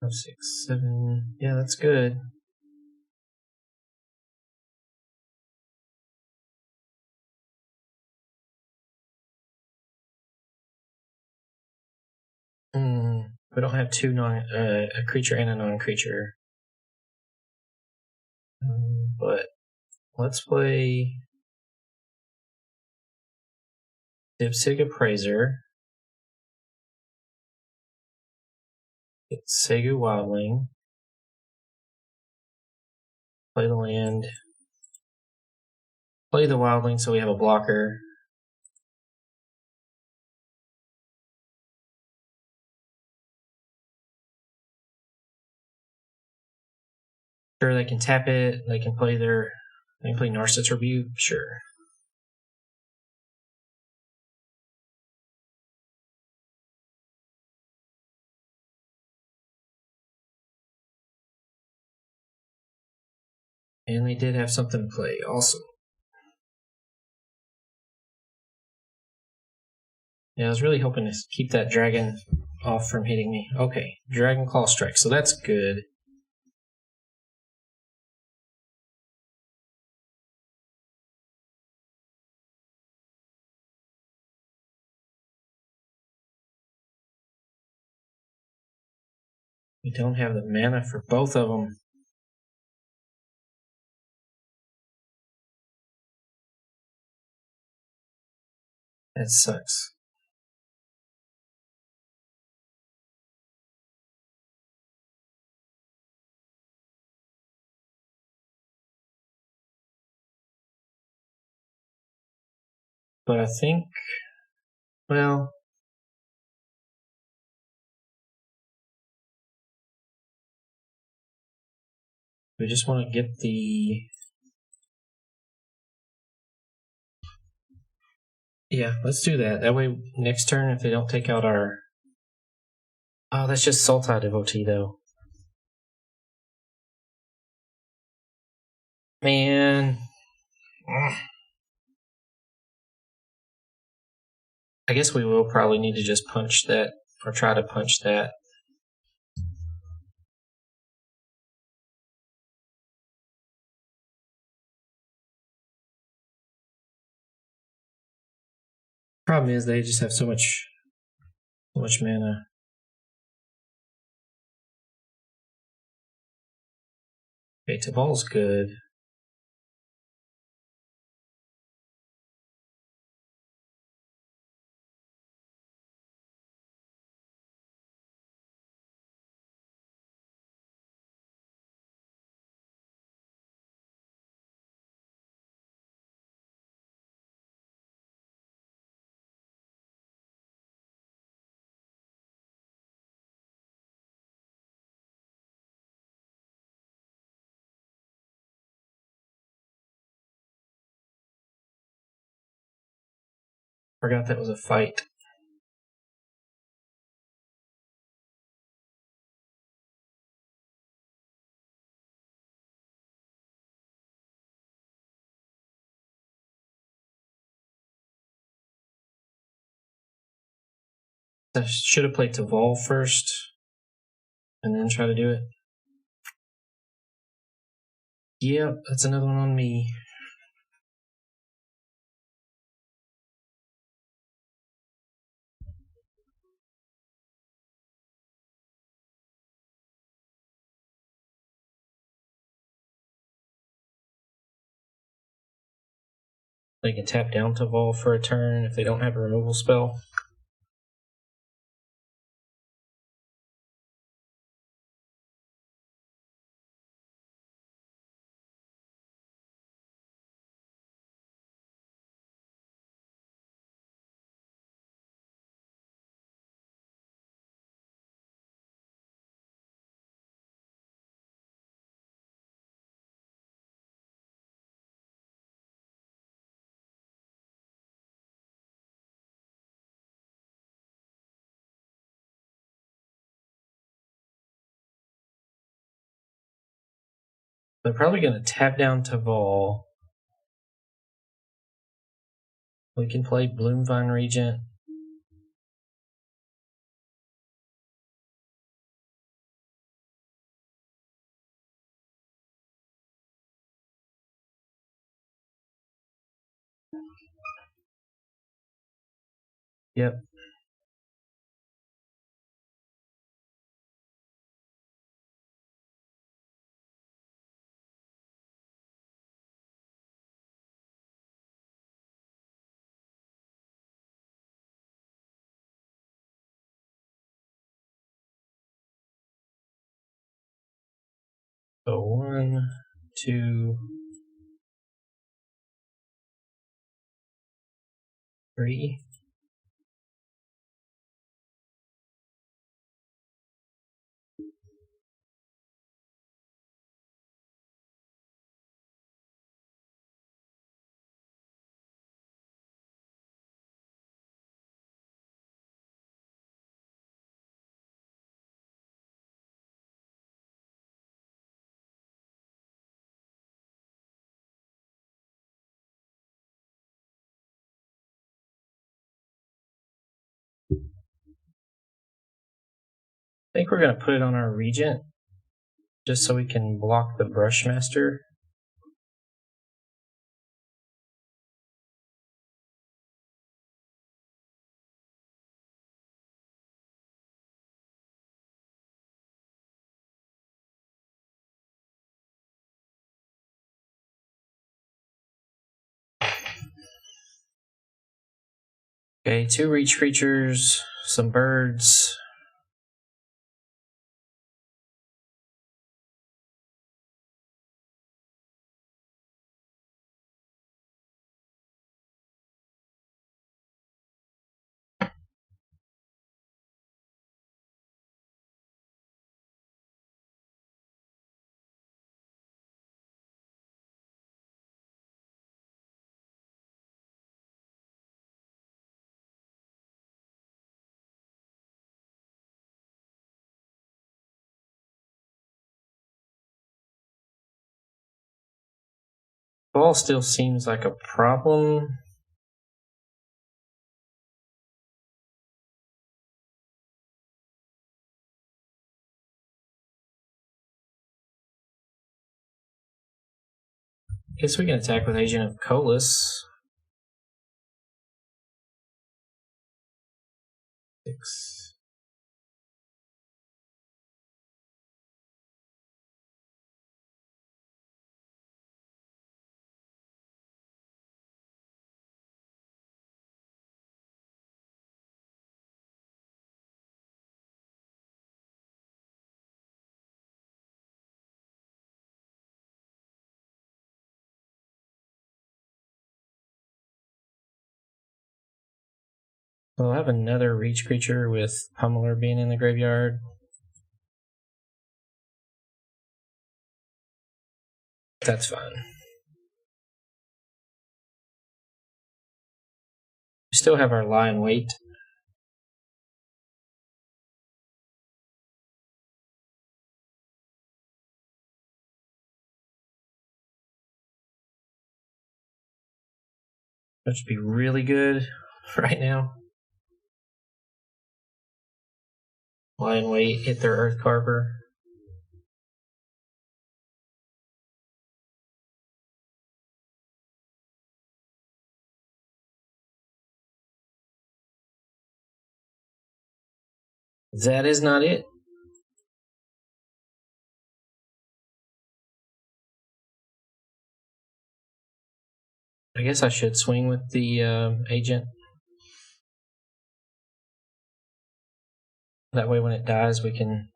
Five, 6, 7. Yeah, that's good. We don't have two a creature and a non-creature. but let's play Dipsig Appraiser. Get Segu Wildling. Play the land. Play the Wildling so we have a blocker. Sure, they can tap it. They can play Narcissus Rebuke. Sure. And they did have something to play. Awesome. Yeah, I was really hoping to keep that dragon off from hitting me. Okay, Dragon Claw Strike. So that's good. We don't have the mana for both of them. That sucks. But I think, well, we just want to get the... Yeah, let's do that. That way, next turn, if they don't take out our... Oh, that's just Sultai Devotee, though. Man. I guess we will probably need to just punch that, or try to punch that. Problem is, they just have so much mana. Okay, Tabal's good. Forgot that was a fight. I should have played Taval first, and then try to do it. Yep, that's another one on me. They can tap down Taval for a turn if they don't have a removal spell. They're probably going to tap down Taval. We can play Bloomvine Regent. Yep. So 1, 2, 3. I think we're going to put it on our Regent just so we can block the Brushmaster. Okay, 2 reach creatures, some birds. Ball still seems like a problem. Guess we can attack with Agent of Colas. 6. We'll have another reach creature with Pummeler being in the graveyard. That's fine. We still have our lie in wait. That should be really good right now. Lie in wait, hit their Earth Carver. That is not it. I guess I should swing with the agent. That way when it dies we can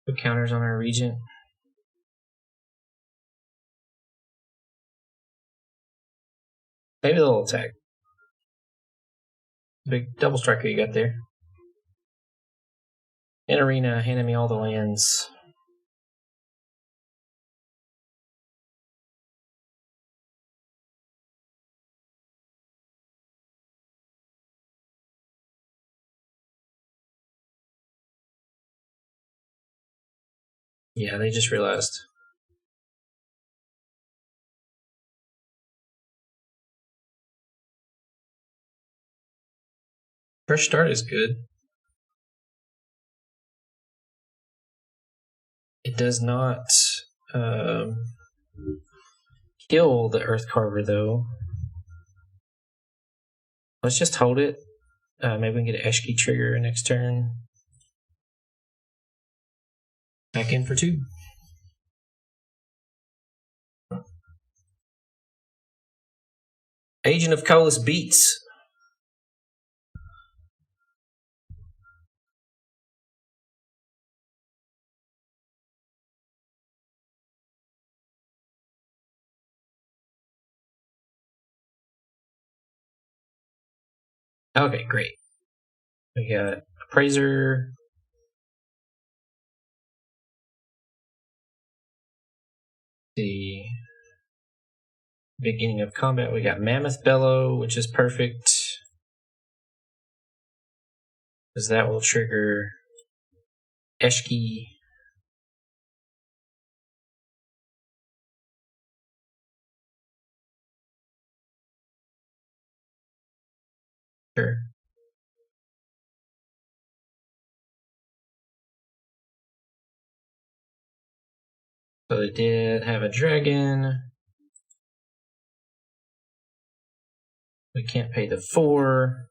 put counters on our regent. Maybe they'll attack. Big double striker you got there. In Arena, handing me all the lands. Yeah, they just realized. Fresh start is good. It does not kill the Earth Carver though. Let's just hold it. Maybe we can get an Eshki trigger next turn. Back in for 2. Agent of Colas beats. Okay, great. We got Appraiser. The beginning of combat, we got Mammoth Bellow, which is perfect, because that will trigger Eshki. Sure. So they did have a dragon. We can't pay the 4.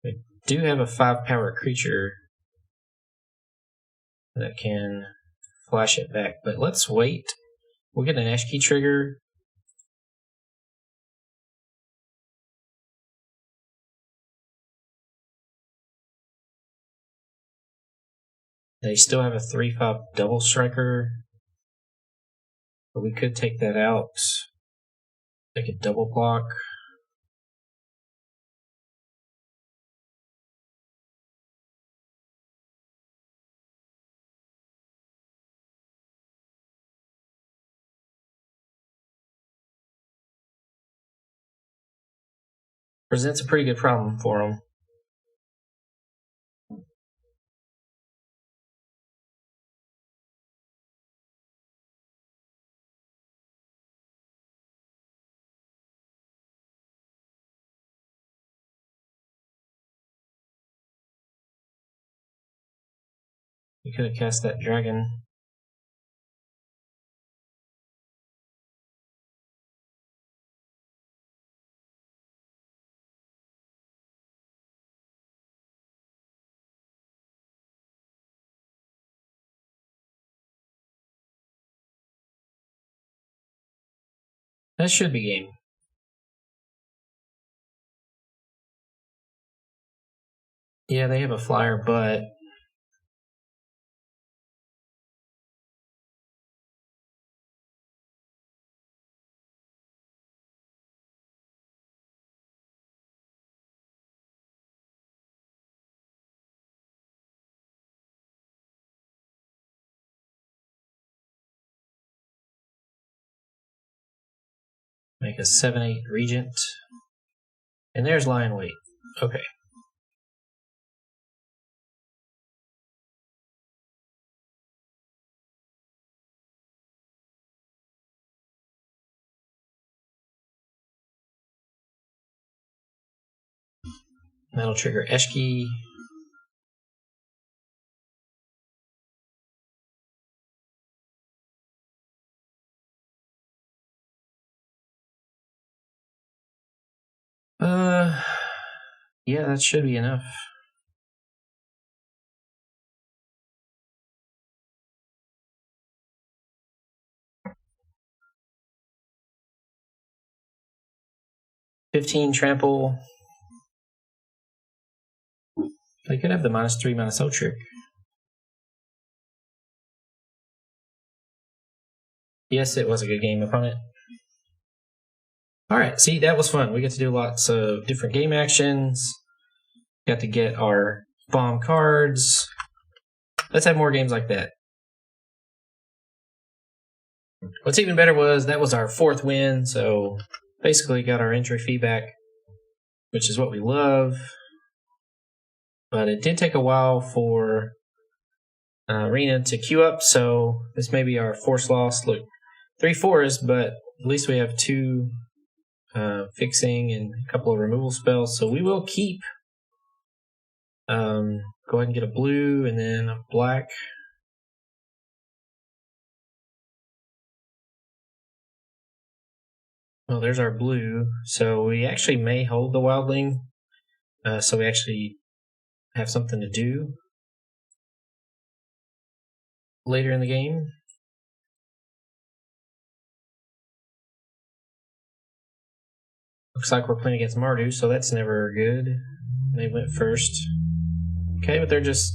We do have a 5-power creature that can flash it back, but let's wait. We'll get an Eshki trigger. They still have a 3/5 double striker, but we could take that out. They could double block. Presents a pretty good problem for them. We could have cast that dragon. That should be game. Yeah, they have a flyer, but make a 7/8 regent. And there's Lion Weight. Okay. That'll trigger Eshki. Yeah, that should be enough. $15 trample. They could have the -3 -0 trick. Yes, it was a good game, opponent. Alright, see, that was fun. We get to do lots of different game actions. Got to get our bomb cards. Let's have more games like that. What's even better was that was our 4th win, so basically got our entry fee back, which is what we love. But it did take a while for Arena to queue up, so this may be our 4th loss. Look, 3 4s, but at least we have 2 fixing and a couple of removal spells, so we will keep. Go ahead and get a blue and then a black. Well, there's our blue, so we actually may hold the wildling, so we actually have something to do later in the game. Looks like we're playing against Mardu, so that's never good. They went first. Okay, but they're just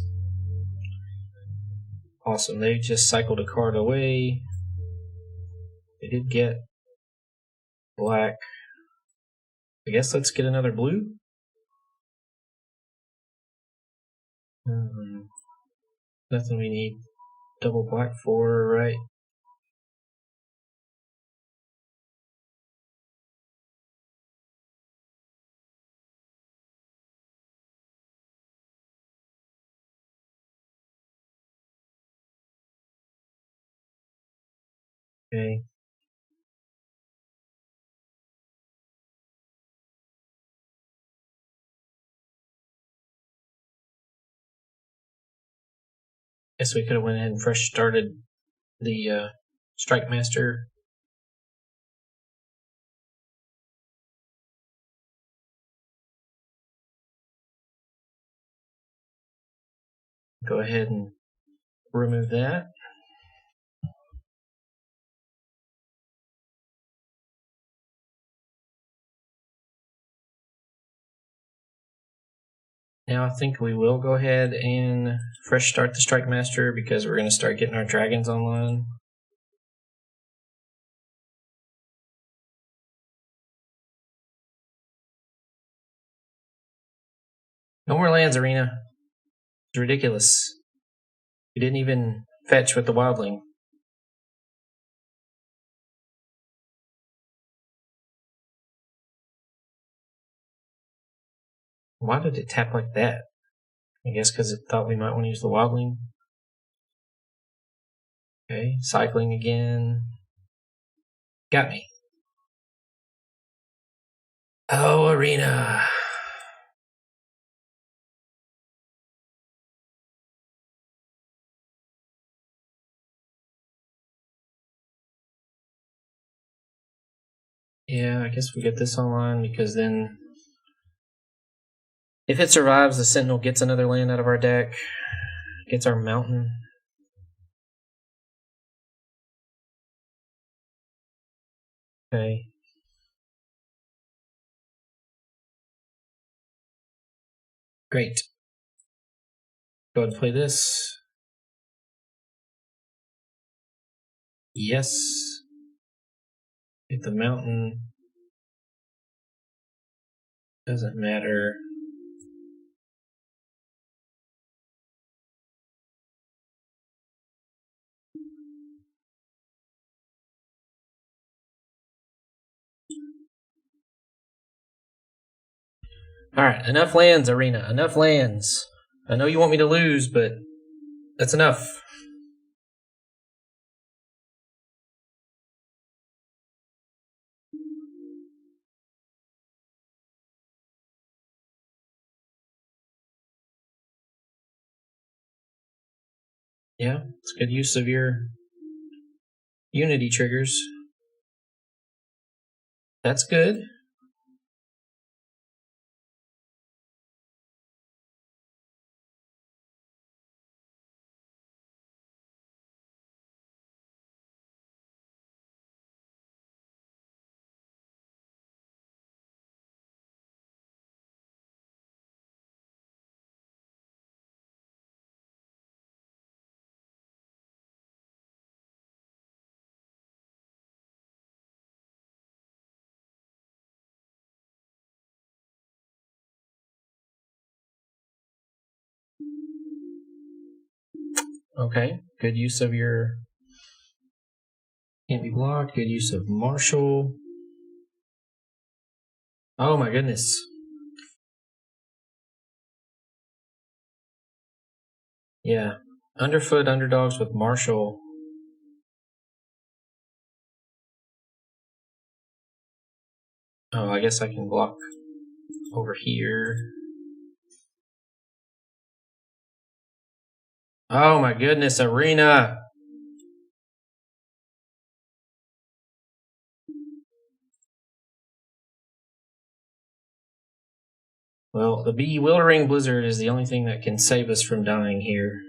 awesome. They just cycled a card away. They did get black. I guess let's get another blue. Nothing we need. Double black for, right? Okay. Guess we could have went ahead and fresh started the Strike Master. Go ahead and remove that. Now I think we will go ahead and fresh start the Strike Master because we're going to start getting our dragons online. No more lands, Arena. It's ridiculous. You didn't even fetch with the Wildling. Why did it tap like that? I guess because it thought we might want to use the Wildling. Okay, cycling again. Got me. Oh, Arena. Yeah, I guess we get this online because then if it survives, the Sentinel gets another land out of our deck, gets our mountain. Okay. Great. Go ahead and play this. Yes. Hit the mountain. Doesn't matter. Alright, enough lands, Arena. Enough lands. I know you want me to lose, but that's enough. Yeah, it's good use of your Unity triggers. That's good. Okay, good use of your can't be blocked. Good use of Marshall. Oh my goodness. Yeah, underfoot underdogs with Marshall. Oh, I guess I can block over here. Oh my goodness, Arena. Well, the Bewildering Blizzard is the only thing that can save us from dying here.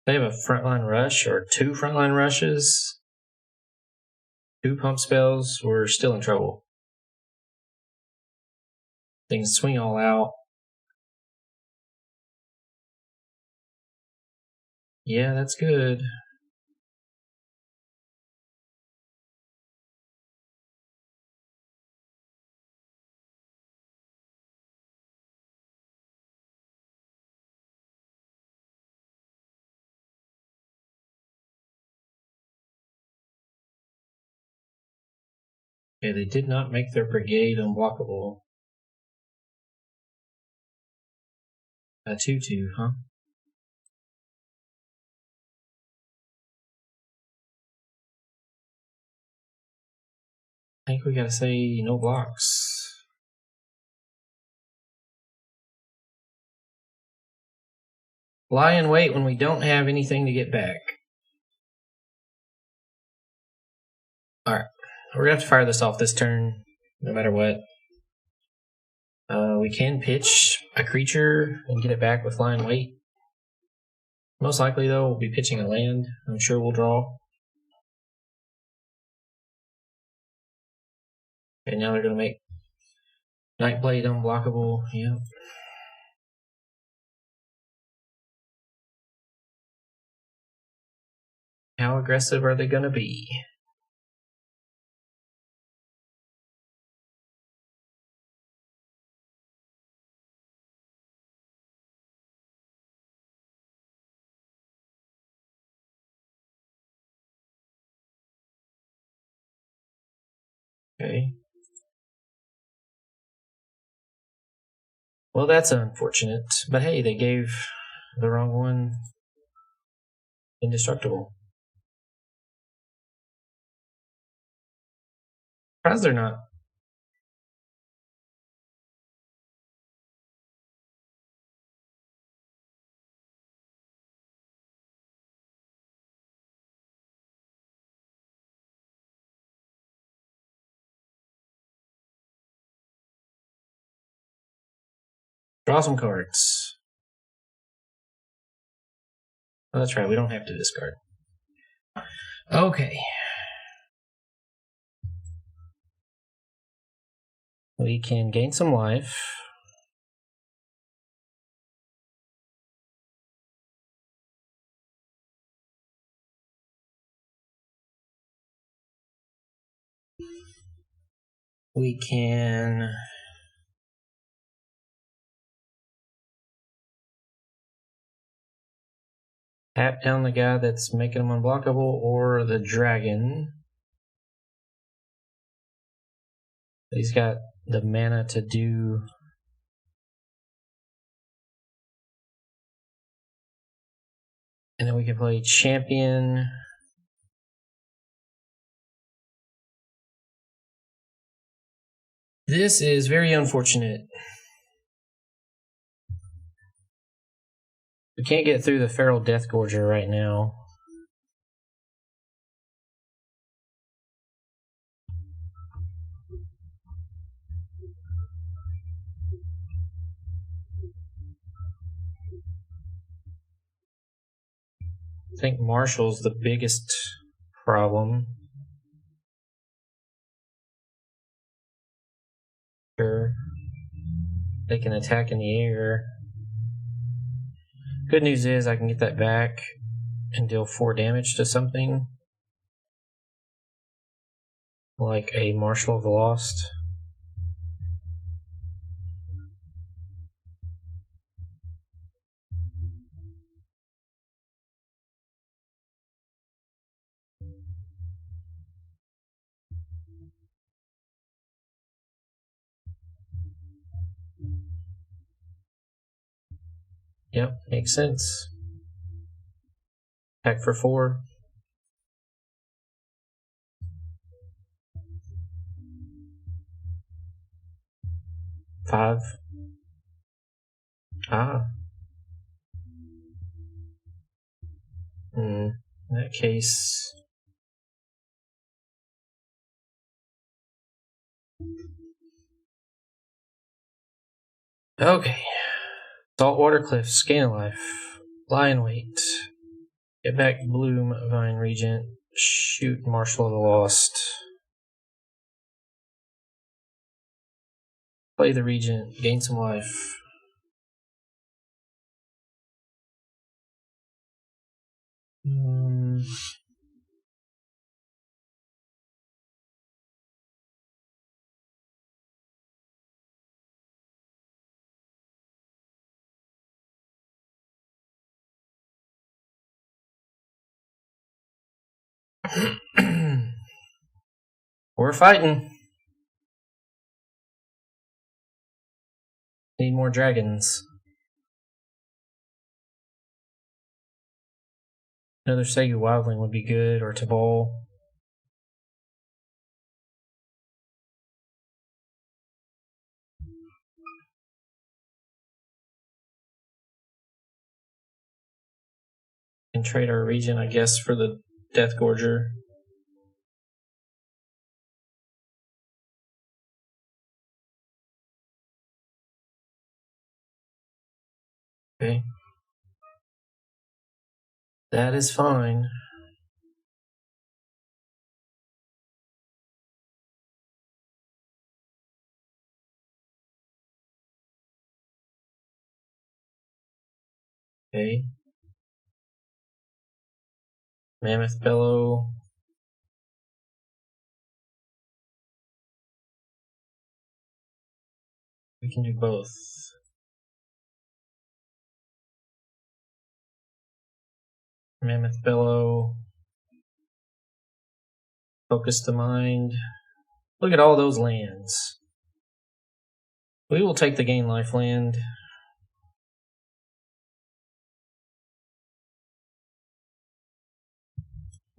They have a frontline rush or two frontline rushes, two pump spells. We're still in trouble. Things swing all out. Yeah, that's good. Okay, they did not make their brigade unblockable. A 2/2, huh? I think we gotta say no blocks. Lie in wait when we don't have anything to get back. Alright, we're gonna have to fire this off this turn, no matter what. We can pitch a creature and get it back with lie in wait. Most likely, though, we'll be pitching a land. I'm sure we'll draw. And now they're gonna make Nightblade unblockable. Yep. How aggressive are they gonna be? Okay. Well, that's unfortunate. But hey, they gave the wrong one indestructible. Surprised they're not. Draw some cards. Oh, that's right, we don't have to discard. Okay. We can gain some life. We can tap down the guy that's making them unblockable or the dragon. He's got the mana to do. And then we can play champion. This is very unfortunate. We can't get through the Feral Deathgorger right now. I think Marshall's the biggest problem. Sure. They can attack in the air. Good news is I can get that back and deal 4 damage to something. Like a Marshal of the Lost. Yep, makes sense. Attack for 4. Five. In that case. Okay. Saltwater Cliffs, gain a life. Lie in wait. Get back Bloom, Vine Regent. Shoot Marshal of the Lost. Play the Regent, gain some life. We're fighting. Need more dragons. Another Segu Wildling would be good, or Tabal. And trade our region, I guess, for the Death Gorger. Okay. That is fine. Okay. Mammoth Bellow. We can do both. Mammoth Bellow. Focus the Mind. Look at all those lands. We will take the Gain Life land.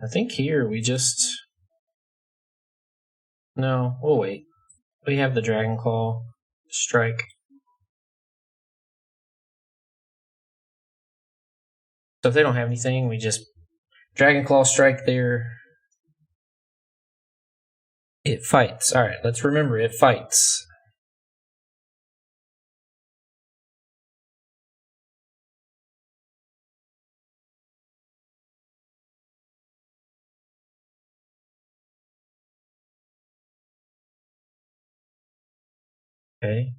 I think here we just... No, we'll wait. We have the Dragon Claw. Strike. So if they don't have anything, we just Dragon Claw strike there. It fights. Alright, let's remember it fights. Okay.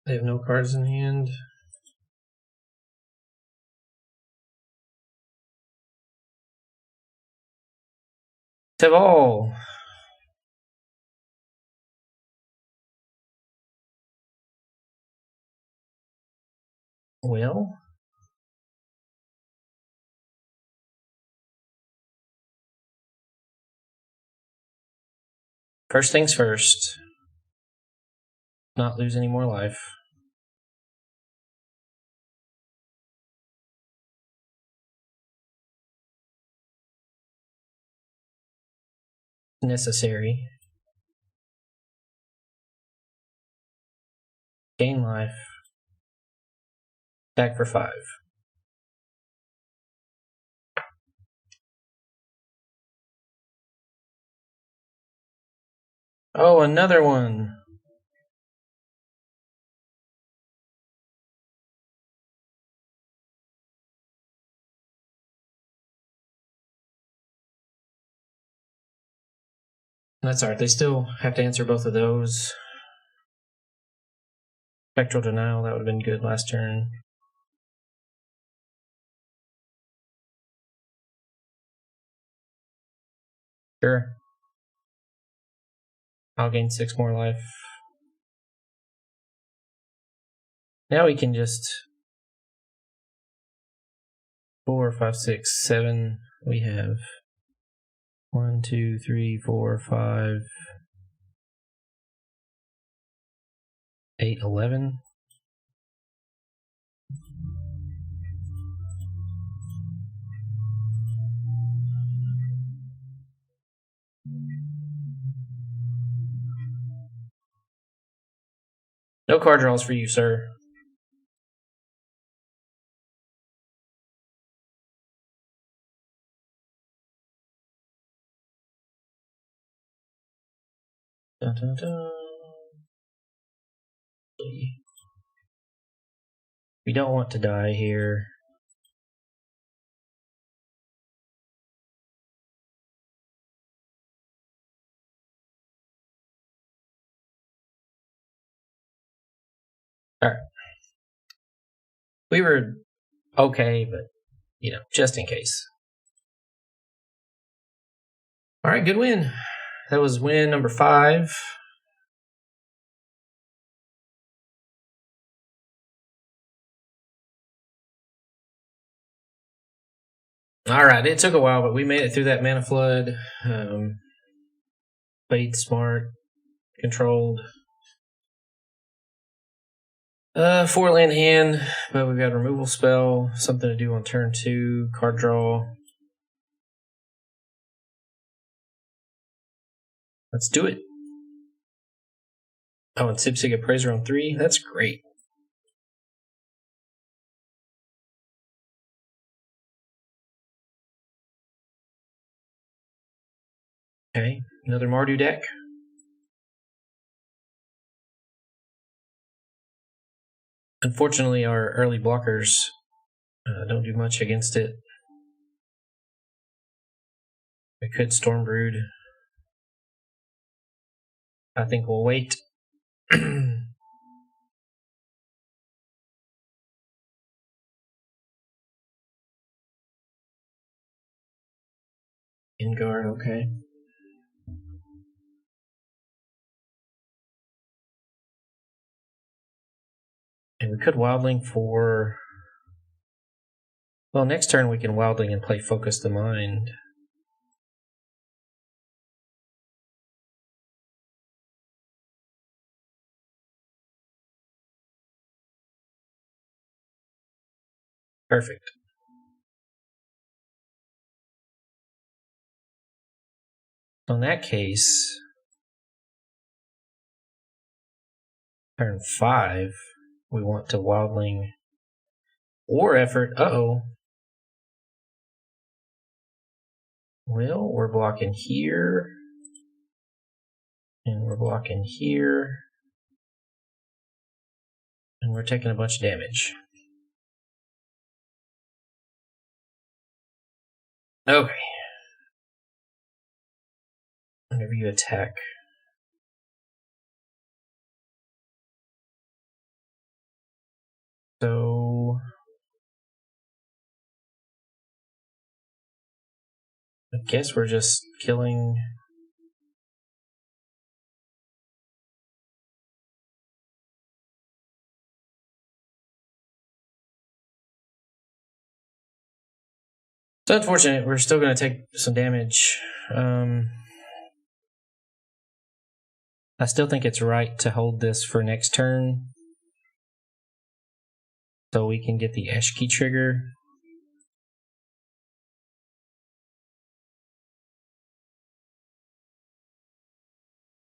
They have no cards in hand. Tabal. Well. First things first. Not lose any more life. Necessary. Gain life. Attack for 5. Oh, another one. That's alright, they still have to answer both of those. Spectral Denial, that would have been good last turn. Sure. I'll gain 6 more life. Now we can just 4, 5, 6, 7. We have 1, 2, 3, 4, 5, 8, 11. No card draws for you, sir. Dun, dun, dun. We don't want to die here. Alright. We were okay, but, you know, just in case. All right, good win. That was win number 5. All right, it took a while, but we made it through that mana flood. Played smart, controlled. 4-land hand, but we've got a removal spell, something to do on turn 2, card draw. Let's do it. Oh, and Sipsig Appraiser on 3. That's great. Okay, another Mardu deck. Unfortunately, our early blockers don't do much against it. We could Stormbrood. I think we'll wait. Inguard, okay. And we could Wildling for... Well, next turn we can Wildling and play Focus the Mind. Perfect. So in that case, turn 5, we want to Wildling War Effort. Uh-oh. Well, we're blocking here. And we're blocking here. And we're taking a bunch of damage. Okay. Whenever you attack. So... I guess we're just killing... It's unfortunate. We're still going to take some damage. I still think it's right to hold this for next turn, so we can get the Eshki trigger.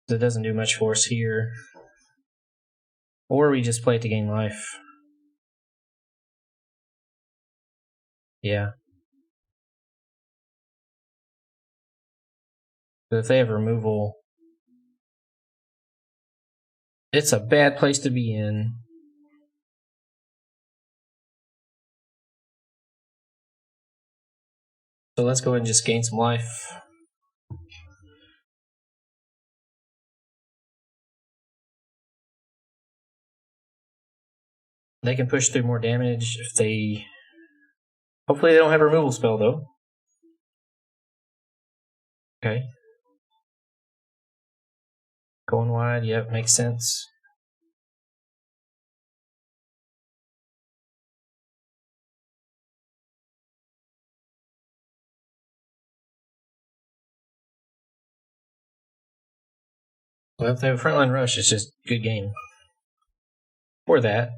It doesn't do much for us here. Or we just play it to gain life. Yeah. But if they have removal, it's a bad place to be in. So let's go ahead and just gain some life. They can push through more damage if they... Hopefully they don't have a removal spell, though. Okay. Going wide, yep, makes sense. Well, if they have a frontline rush, it's just a good game. Or that.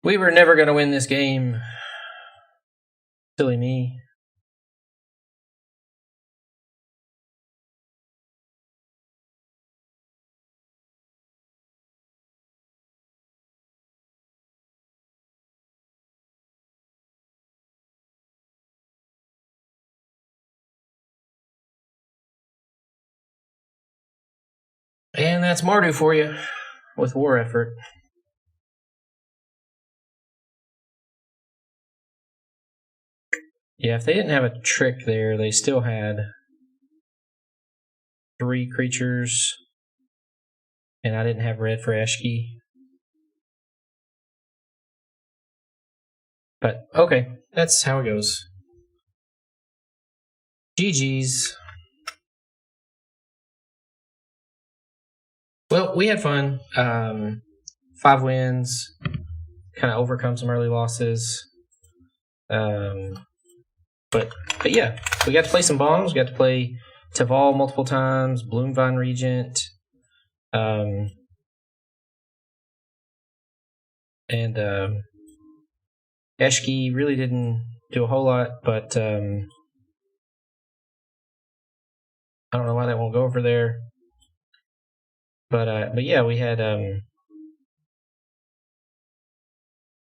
We were never going to win this game. Silly me. And that's Mardu for you, with War Effort. Yeah, if they didn't have a trick there, they still had 3 creatures, and I didn't have red for Eshki. But okay, that's how it goes. GG's. Well, we had fun. 5 wins. Kind of overcome some early losses. But yeah, we got to play some bombs. We got to play Taval multiple times, Bloomvine Regent, and Eshki really didn't do a whole lot, but I don't know why that won't go over there. But yeah, we had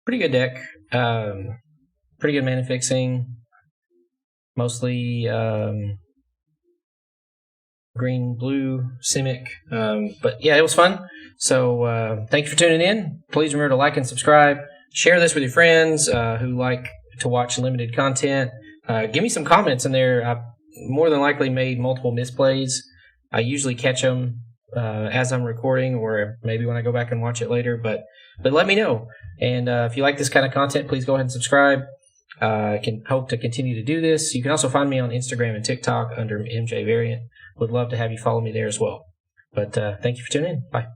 pretty good deck, pretty good mana fixing, mostly green, blue, Simic. But yeah, it was fun. So thank you for tuning in. Please remember to like and subscribe. Share this with your friends who like to watch limited content. Give me some comments in there. I've more than likely made multiple misplays. I usually catch them as I'm recording, or maybe when I go back and watch it later. But let me know. And if you like this kind of content, please go ahead and subscribe. I can hope to continue to do this. You can also find me on Instagram and TikTok under MJ Variant. Would love to have you follow me there as well. But thank you for tuning in. Bye.